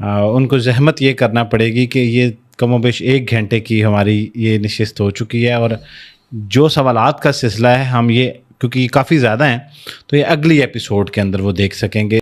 ان کو زحمت یہ کرنا پڑے گی کہ یہ کم و بیش 1 گھنٹے کی ہماری یہ نشست ہو چکی ہے, اور جو سوالات کا سلسلہ ہے ہم یہ کیونکہ یہ کافی زیادہ ہیں تو یہ اگلی ایپیسوڈ کے اندر وہ دیکھ سکیں گے.